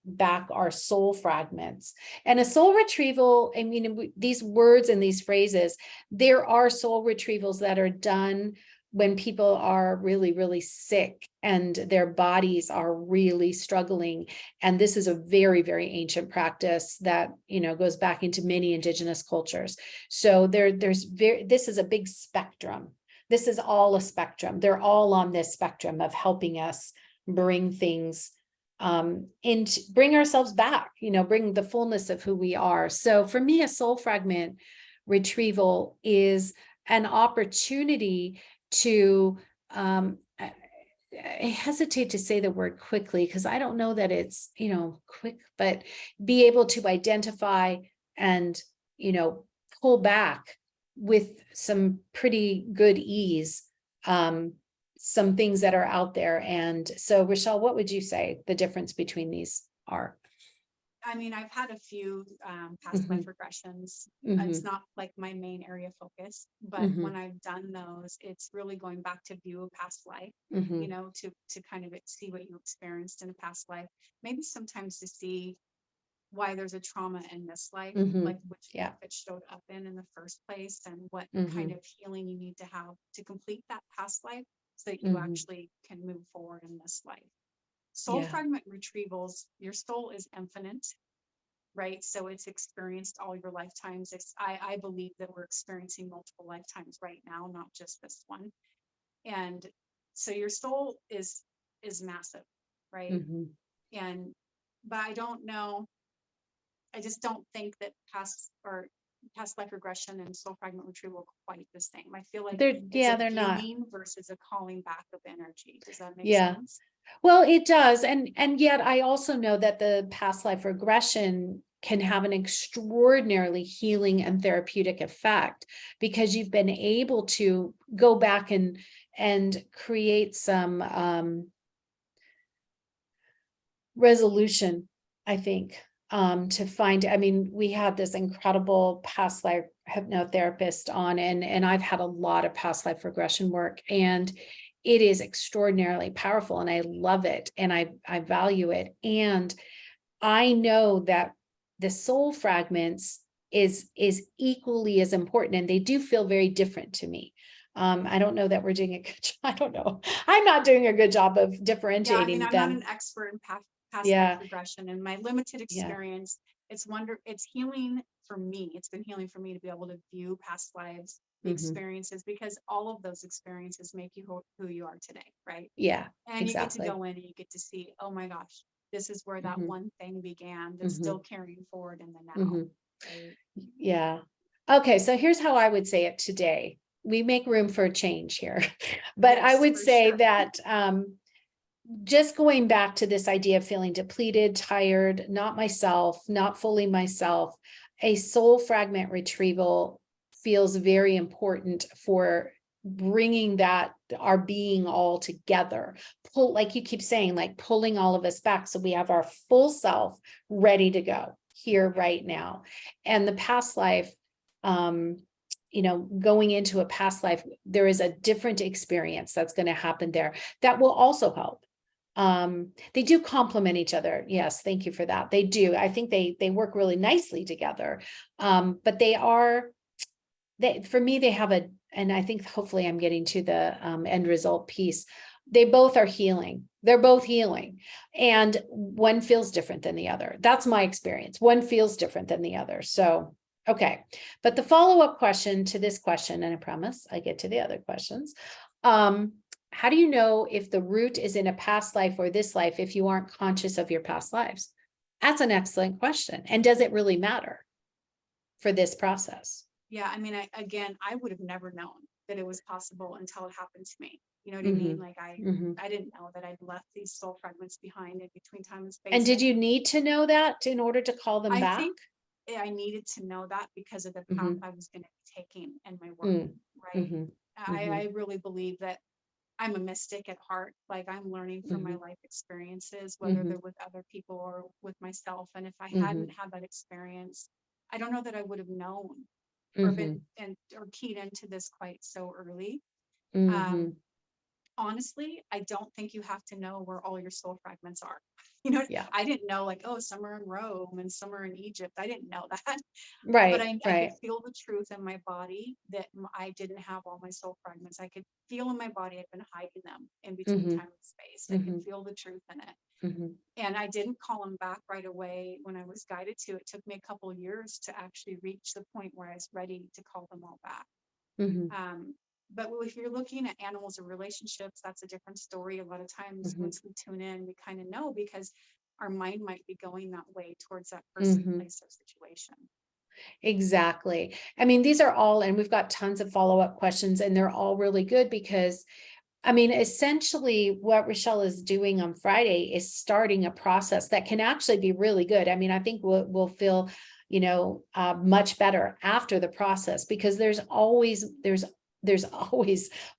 back our soul fragments, and a soul retrieval, I mean, these words and these phrases, there are soul retrievals that are done when people are really, really sick and their bodies are really struggling. And this is a very, very ancient practice that, goes back into many indigenous cultures. So this is a big spectrum. This is all a spectrum. They're all on this spectrum of helping us bring things bring ourselves back, bring the fullness of who we are. So for me, a soul fragment retrieval is an opportunity to, I hesitate to say the word quickly, because I don't know that it's, quick, but be able to identify and, pull back with some pretty good ease, some things that are out there. And so, Rochelle, what would you say the difference between these are? I mean, I've had a few past life regressions. It's not like my main area of focus, but when I've done those, it's really going back to view a past life, to kind of see what you experienced in a past life. Maybe sometimes to see why there's a trauma in this life, like which life it showed up in the first place, and what kind of healing you need to have to complete that past life so that you actually can move forward in this life. Soul fragment retrievals, your soul is infinite, right? So it's experienced all your lifetimes. I believe that we're experiencing multiple lifetimes right now, not just this one. And so your soul is massive, right? But I don't know. I just don't think that past life regression and soul fragment retrieval are quite the same. I feel like they're not versus a calling back of energy. Does that make sense? Well, it does. And yet I also know that the past life regression can have an extraordinarily healing and therapeutic effect, because you've been able to go back and create some resolution, I think, to find, I mean, we had this incredible past life hypnotherapist on, and I've had a lot of past life regression work, and it is extraordinarily powerful, and I love it, and I value it. And I know that the soul fragments is equally as important, and they do feel very different to me. I don't know that we're doing a good job. I don't know. I'm not doing a good job of differentiating them. I'm not an expert in past life regression, and my limited experience, it's healing for me. It's been healing for me to be able to view past lives, the experiences, because all of those experiences make you who you are today, right? And you get to go in and you get to see, oh my gosh, this is where that one thing began that's still carrying forward in the now. Right? Okay, so here's how I would say it today. We make room for a change here, but I would say that just going back to this idea of feeling depleted, tired, not myself, not fully myself, a soul fragment retrieval feels very important for bringing that, our being all together. Like you keep saying, like pulling all of us back so we have our full self ready to go here right now. And the past life, going into a past life, there is a different experience that's going to happen there that will also help. They do complement each other. Yes, thank you for that. They do. I think they work really nicely together. But for me, they have and I think hopefully I'm getting to the end result piece. They both are healing. They're both healing. And one feels different than the other. That's my experience. One feels different than the other. So, okay. But the follow-up question to this question, and I promise I get to the other questions. How do you know if the root is in a past life or this life if you aren't conscious of your past lives? That's an excellent question. And does it really matter for this process? Yeah, I mean, I would have never known that it was possible until it happened to me. You know what I mean? Like mhm. I didn't know that I'd left these soul fragments behind in between time and space. And did you need to know that in order to call them I back? think I needed to know that because of the path Mhm, I was going to be taking in my work, right? mhm, I really believe that I'm a mystic at heart. Like I'm learning from my mhm, life experiences, whether mhm, they're with other people or with myself. And if I hadn't mhm, had that experience, I don't know that I would have known or been mhm, and or keyed into this quite so early. Um, mhm. honestly, I don't think you have to know where all your soul fragments are. You know, Yeah. I didn't know like, oh, some are in Rome and some are in Egypt. I didn't know that. But Right, I could right. feel the truth in my body that I didn't have all my soul fragments. I could feel in my body I'd been hiding them in between Mhm, time and space. I could mhm, feel the truth in it. mhm, And I didn't call them back right away when I was guided to. It took me a couple of years to actually reach the point where I was ready to call them all back. mhm, But if you're looking at animals or relationships, that's a different story. A lot of times, mhm, once we tune in, we kind of know because our mind might be going that way towards that person, mhm. place, or situation. Exactly. I mean, these are all, and we've got tons of follow-up questions, and they're all really good because, I mean, essentially what Rochelle is doing on Friday is starting a process that can actually be really good. I mean, I think we'll feel, much better after the process because there's always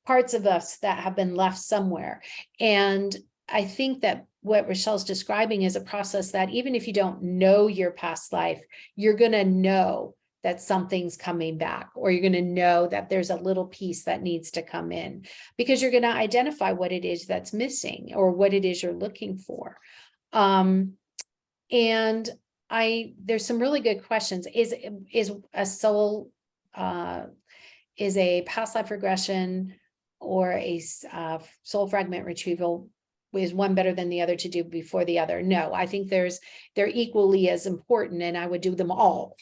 parts of us that have been left somewhere. And I think that what Rochelle's describing is a process that even if you don't know your past life, you're going to know that something's coming back, or you're going to know that there's a little piece that needs to come in because you're going to identify what it is that's missing or what it is you're looking for. And there's some really good questions. Is a soul, is a past life regression or a soul fragment retrieval, is one better than the other to do before the other? No, I think they're equally as important, and I would do them all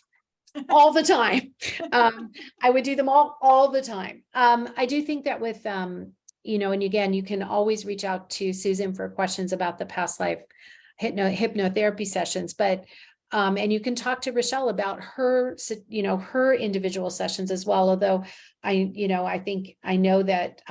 the time. I would do them all the time. I do think that with, and again, you can always reach out to Susan for questions about the past life hypnotherapy sessions, but and you can talk to Rochelle about her, her individual sessions as well. Although I think I know that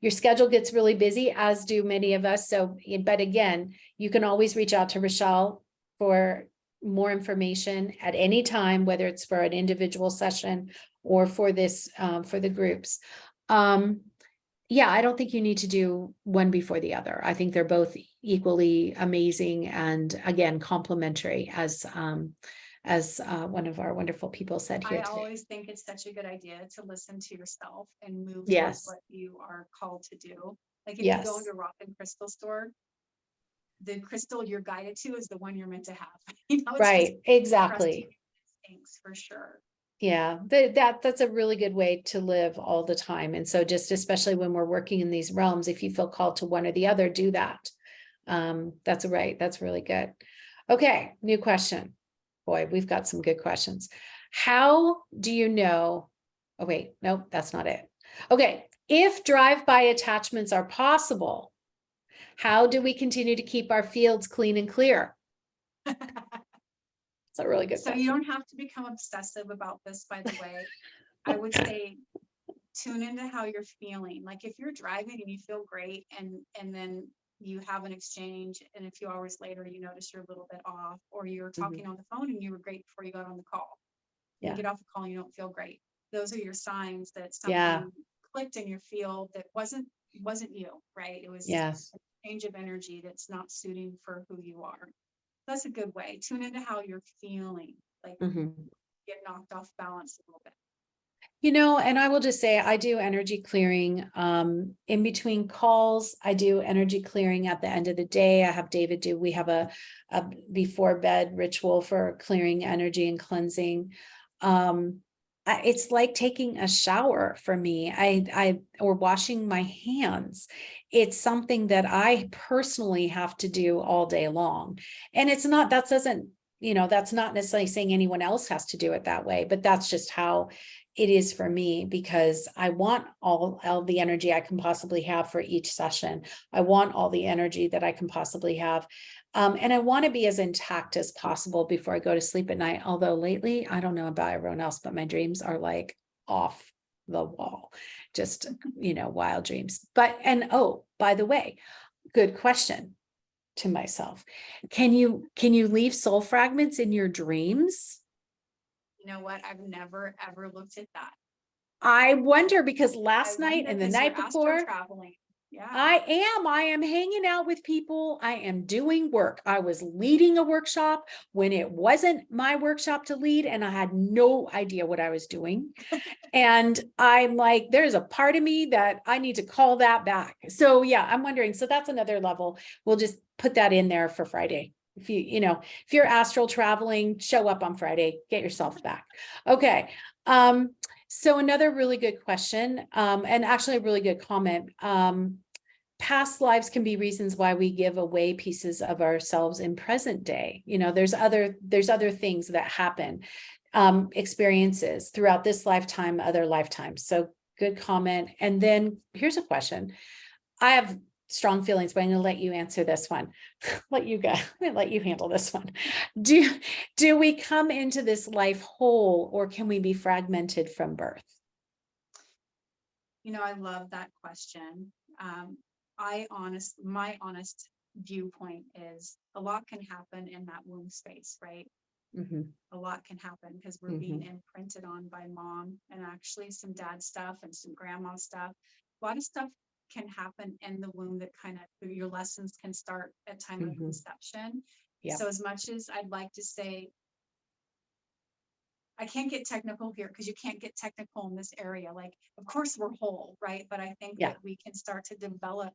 your schedule gets really busy, as do many of us. So, but again, you can always reach out to Rochelle for more information at any time, whether it's for an individual session or for this, for the groups. Yeah, I don't think you need to do one before the other. I think they're both equally amazing and again, complementary, as one of our wonderful people said I here today. always think it's such a good idea to listen to yourself and move towards Yes, what you are called to do. Like if you go yes, into a rock and crystal store, the crystal you're guided to is the one you're meant to have. It's just right, trusting exactly. your instincts for sure. Yeah, that's a really good way to live all the time. And so just especially when we're working in these realms, if you feel called to one or the other, do that. That's right. That's really good. Okay, new question. Boy, we've got some good questions. How do you know? Oh, wait, nope, that's not it. Okay, if drive-by attachments are possible, how do we continue to keep our fields clean and clear? It's a really good So you question. don't have to become obsessive about this, by the way. I would say tune into how you're feeling. Like if you're driving and you feel great and then you have an exchange and a few hours later you notice you're a little bit off, or you're talking on the phone and you were great before you got on the call. You Yeah, get off the call and you don't feel great. Those are your signs that yeah, something clicked in your field that wasn't you, right? It was yes. a change of energy that's not suiting for who you are. That's a good way. Tune into how you're feeling, like Mhm. get knocked off balance a little bit. And I will just say I do energy clearing in between calls. I do energy clearing at the end of the day. I have David do, we have a before bed ritual for clearing energy and cleansing. It's like taking a shower for me. Or washing my hands. It's something that I personally have to do all day long. And it's not, that doesn't, that's not necessarily saying anyone else has to do it that way, but that's just how it is for me, because I want all the energy I can possibly have for each session. I want all the energy that I can possibly have. And I want to be as intact as possible before I go to sleep at night. Although lately, I don't know about everyone else, but my dreams are like off the wall. Just, wild dreams. But, and oh, by the way, good question to myself. Can you leave soul fragments in your dreams? You know what? I've never, ever looked at that. I wonder, because I last night wonder and the 'cause you're night before, astro traveling. Yeah. I am hanging out with people. I am doing work. I was leading a workshop when it wasn't my workshop to lead, and I had no idea what I was doing. And I'm like, there's a part of me that I need to call that back. So yeah, I'm wondering. So that's another level. We'll just put that in there for Friday. If if you're astral traveling, show up on Friday, get yourself back. Okay. So another really good question, and actually a really good comment. Past lives can be reasons why we give away pieces of ourselves in present day. There's other things that happen, experiences throughout this lifetime, other lifetimes. So good comment. And then here's a question. I have strong feelings, but I'm going to let you answer this one. I'm going to let you handle this one. Do we come into this life whole, or can we be fragmented from birth? I love that question. My honest viewpoint is a lot can happen in that womb space, right? Mm-hmm. A lot can happen because we're being imprinted on by mom, and actually some dad stuff and some grandma stuff. A lot of stuff can happen in the womb that kind of your lessons can start at time of conception. Yeah. So as much as I'd like to say, I can't get technical here because you can't get technical in this area. Like, of course we're whole, right? But I think that we can start to develop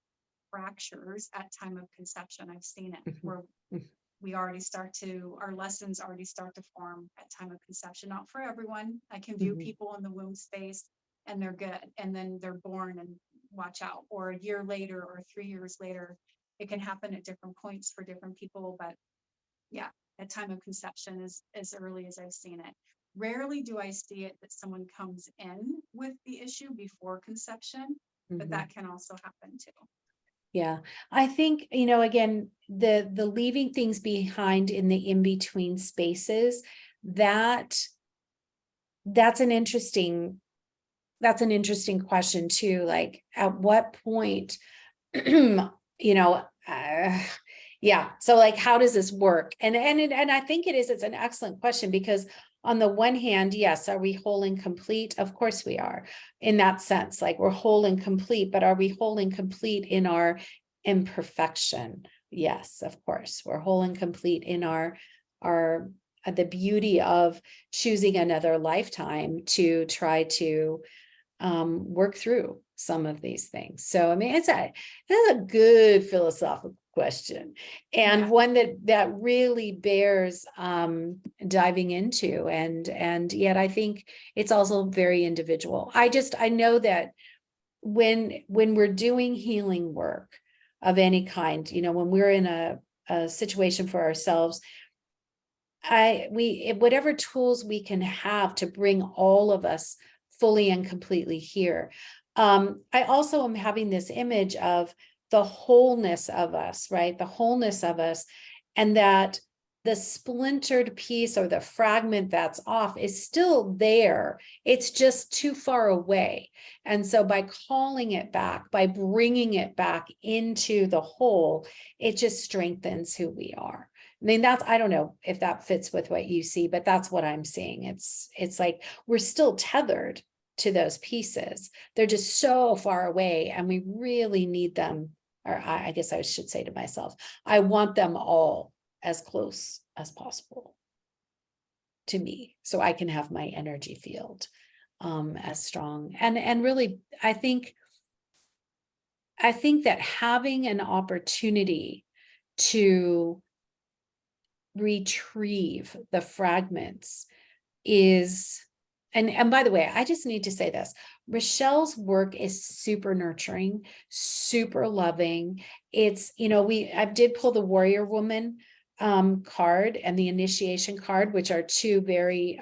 fractures at time of conception. I've seen it where our lessons already start to form at time of conception. Not for everyone. I can view people in the womb space and they're good, and then they're born and watch out, or a year later or 3 years later. It can happen at different points for different people, but yeah, at time of conception is as early as I've seen it. Rarely do I see it that someone comes in with the issue before conception, but that can also happen too. Yeah, I think, again, the leaving things behind in the in-between spaces, that's an interesting question too. Like, at what point, yeah. So like, how does this work? And I think it's an excellent question, because on the one hand, yes, are we whole and complete? Of course we are, in that sense. Like, we're whole and complete, but are we whole and complete in our imperfection? Yes, of course, we're whole and complete in our the beauty of choosing another lifetime to try to work through some of these things. So, I mean, it's a good philosophical question, and one that really bears diving into, and yet I think it's also very individual. I know that when we're doing healing work of any kind, when we're in a situation for ourselves, whatever tools we can have to bring all of us fully and completely here. I also am having this image of the wholeness of us, right? The wholeness of us, and that the splintered piece or the fragment that's off is still there. It's just too far away. And so by calling it back, by bringing it back into the whole, it just strengthens who we are. I mean, I don't know if that fits with what you see, but that's what I'm seeing. It's like we're still tethered to those pieces. They're just so far away, and we really need them. Or I guess I should say to myself, I want them all as close as possible to me, so I can have my energy field as strong. And really, I think that having an opportunity to retrieve the fragments is, and by the way, I just need to say this: Rochelle's work is super nurturing, super loving. It's, I did pull the Warrior Woman card and the Initiation card, which are two very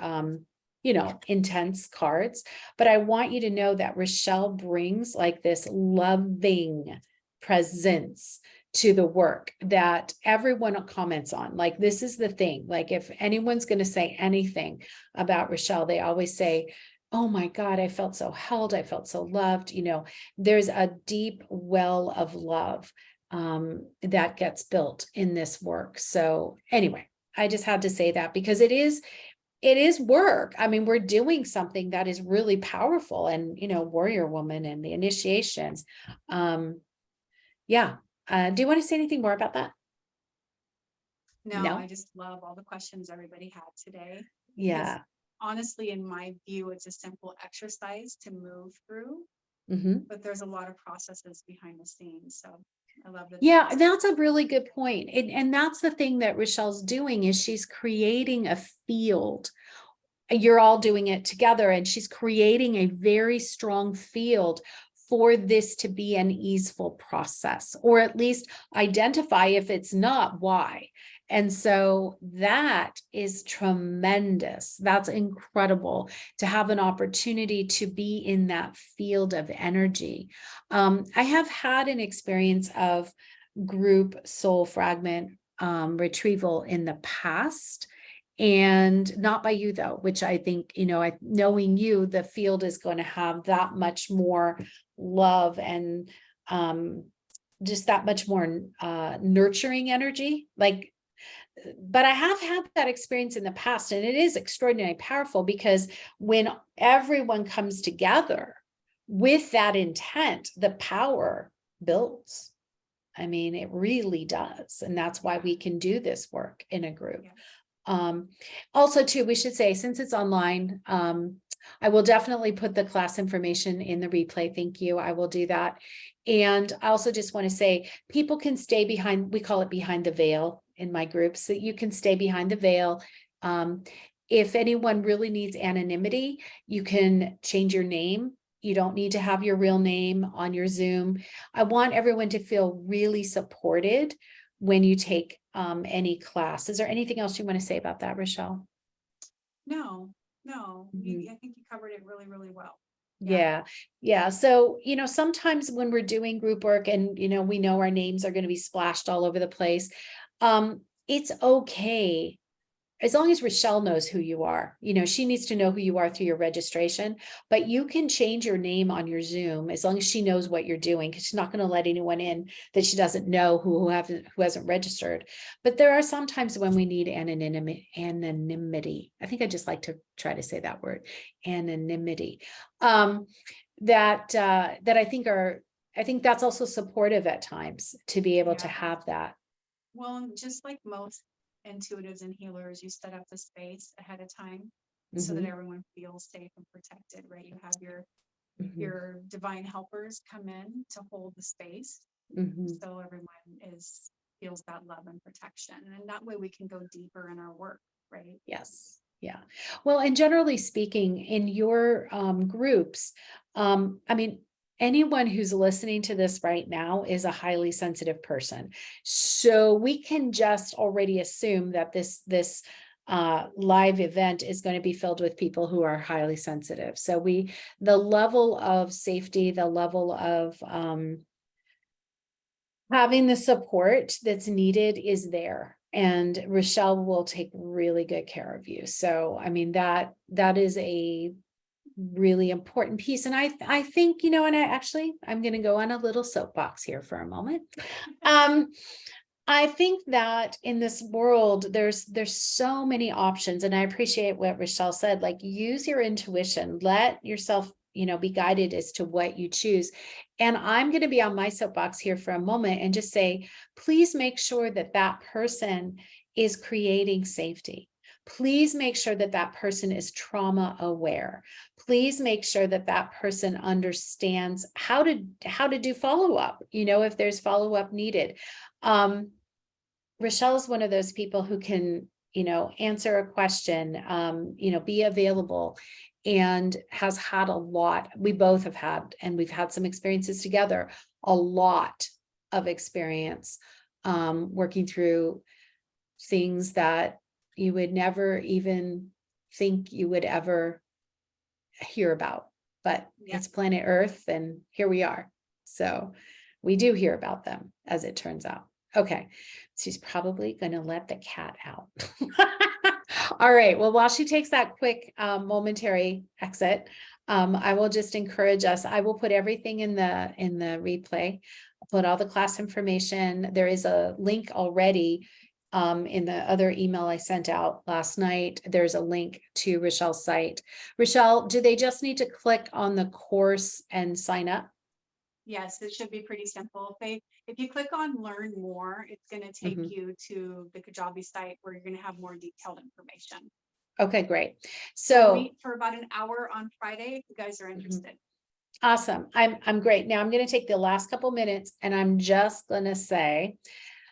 intense cards. But I want you to know that Rochelle brings like this loving presence to the work that everyone comments on. Like, this is the thing. Like, if anyone's going to say anything about Rochelle, they always say, oh my God, I felt so held, I felt so loved. There's a deep well of love that gets built in this work. So anyway, I just had to say that because it is work. I mean, we're doing something that is really powerful, and warrior woman and the initiations. Yeah. Do you want to say anything more about that? No, I No? just love all the questions everybody had today. Because Yeah. honestly, in my view, it's a simple exercise to move through, Hmm. but there's a lot of processes behind the scenes. So I love that. Yeah, that's a really good point. And that's the thing that Rochelle's doing, is she's creating a field. You're all doing it together, and she's creating a very strong field for this to be an easeful process, or at least identify, if it's not, why. And so that is tremendous. That's incredible to have an opportunity to be in that field of energy. I have had an experience of group soul fragment retrieval in the past, and not by you though, which I think, knowing you, the field is going to have that much more love and just that much more nurturing energy. But I have had that experience in the past, and it is extraordinarily powerful, because when everyone comes together with that intent, the power builds. I mean, it really does. And that's why we can do this work in a group. Yeah. Also too, we should say, since it's online, I will definitely put the class information in the replay. Thank you. I will do that. And I also just want to say, people can stay behind, we call it behind the veil in my group, so you can stay behind the veil. If anyone really needs anonymity, you can change your name. You don't need to have your real name on your Zoom. I want everyone to feel really supported when you take any class. Is there anything else you want to say about that, Rochelle? No, Mhm. I think you covered it really, really well. Yeah. Yeah. So, sometimes when we're doing group work and, we know our names are going to be splashed all over the place, it's okay. As long as Rochelle knows who you are, she needs to know who you are through your registration, but you can change your name on your Zoom as long as she knows what you're doing, because she's not going to let anyone in that she doesn't know who hasn't registered. But there are some times when we need anonymity. I think I just like to try to say that word, anonymity. That I think that's also supportive at times to be able to Yeah. have that. Well, just like most intuitives and healers, you set up the space ahead of time so that Mhm, everyone feels safe and protected, right? You have mhm, your divine helpers come in to hold the space, mhm. so everyone feels that love and protection, and that way we can go deeper in our work, right? Yes. Yeah. Well, and generally speaking, in your groups, I mean, anyone who's listening to this right now is a highly sensitive person. So we can just already assume that this live event is going to be filled with people who are highly sensitive. So the level of safety, the level of having the support that's needed is there, and Rochelle will take really good care of you. So, I mean, that is a really important piece. And I think, and I'm going to go on a little soapbox here for a moment. I think that in this world, there's so many options, and I appreciate what Rochelle said. Like, use your intuition, let yourself, be guided as to what you choose. And I'm going to be on my soapbox here for a moment and just say, please make sure that that person is creating safety. Please make sure that that person is trauma aware. Please make sure that that person understands how to do follow up, if there's follow up needed. Rochelle's one of those people who can, answer a question, be available, and has had a lot. We both have had, and we've had some experiences together, a lot of experience working through things that you would never even think you would ever hear about. But Yeah. it's planet Earth, and here we are. So we do hear about them, as it turns out. Okay, she's probably going to let the cat out. All right. Well, while she takes that quick momentary exit, I will just encourage us. I will put everything in the replay. I'll put all the class information. There is a link already in the other email I sent out last night. There's a link to Rochelle's site. Rochelle, do they just need to click on the course and sign up? Yes, it should be pretty simple. If you click on learn more, it's going to take Mhm. you to the Kajabi site where you're going to have more detailed information. Okay, great. We'll So meet for about an hour on Friday if you guys are interested. awesome. I'm great. Now I'm going to take the last couple minutes and I'm just going to say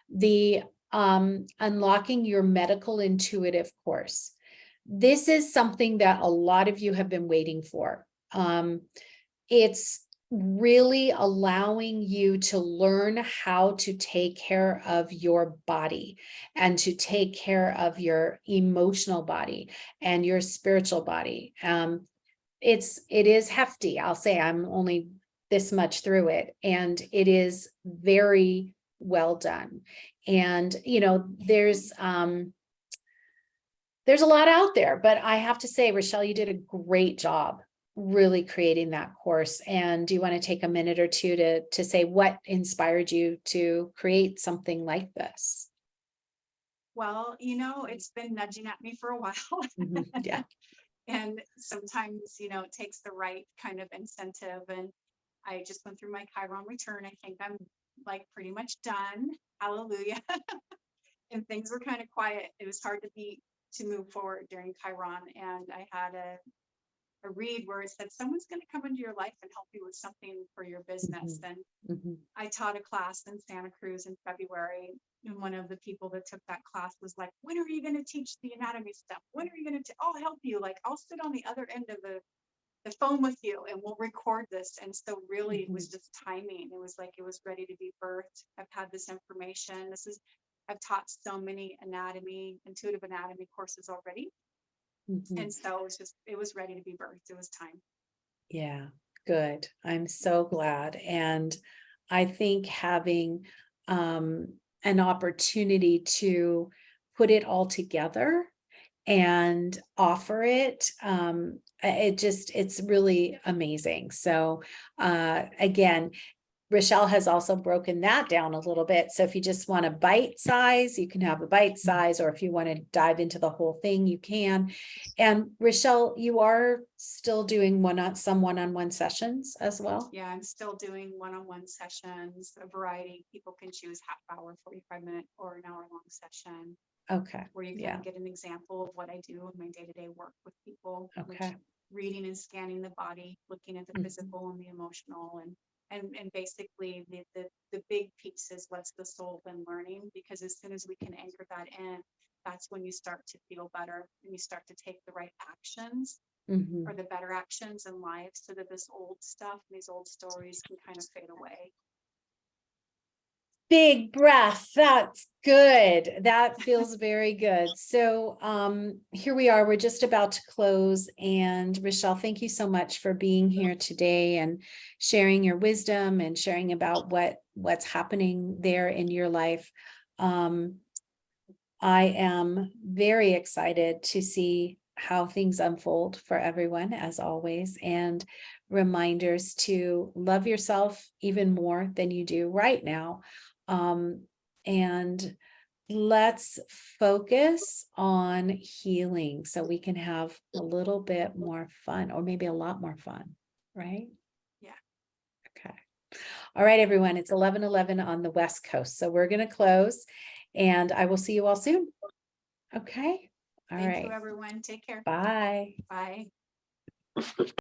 the unlocking your medical intuitive course. This is something that a lot of you have been waiting for. It's really allowing you to learn how to take care of your body and to take care of your emotional body and your spiritual body. It is hefty. I'll say I'm only this much through it, and it is very well done. And there's a lot out there, but I have to say, Rochelle, you did a great job really creating that course. And do you want to take a minute or two to say what inspired you to create something like this? Well, it's been nudging at me for a while. Yeah. And sometimes, it takes the right kind of incentive. And I just went through my Chiron return. I think I'm like pretty much done. Hallelujah. And things were kind of quiet. It was hard to move forward during Chiron. And I had a read where it said someone's going to come into your life and help you with something for your business. And I taught a class in Santa Cruz in February. And one of the people that took that class was like, when are you going to teach the anatomy stuff? When are you going to, I'll help you. Like, I'll sit on the other end of the phone with you and we'll record this. And so really it was just timing. It was like, it was ready to be birthed. I've had this information. I've taught so many intuitive anatomy courses already. And so it was ready to be birthed. It was time. Yeah, good. I'm so glad. And I think having an opportunity to put it all together and offer it, it's really amazing. So again, Rochelle has also broken that down a little bit. So if you just want a bite size, you can have a bite size, or if you want to dive into the whole thing, you can. And Rochelle, you are still doing some one-on-one sessions as well? Yeah, I'm still doing one-on-one sessions, a variety. People can choose half hour, 45-minute, or an hour-long session. Okay. Where you kind of get an example of what I do in my day-to-day work with people, which reading and scanning the body, looking at the physical and the emotional, and basically the big piece is what's the soul been learning, because as soon as we can anchor that in, that's when you start to feel better and you start to take the right actions or the better actions in life, so that this old stuff, these old stories can kind of fade away. Big breath. That's good. That feels very good. So here we are. We're just about to close. And Rochelle, thank you so much for being here today and sharing your wisdom and sharing about what's happening there in your life. I am very excited to see how things unfold for everyone, as always, and reminders to love yourself even more than you do right now. And let's focus on healing so we can have a little bit more fun, or maybe a lot more fun, right? Yeah. Okay. All right, everyone, it's 11:11 on the West Coast. So we're going to close and I will see you all soon. Okay. All right. Thank you, everyone. Take care. Bye. Bye.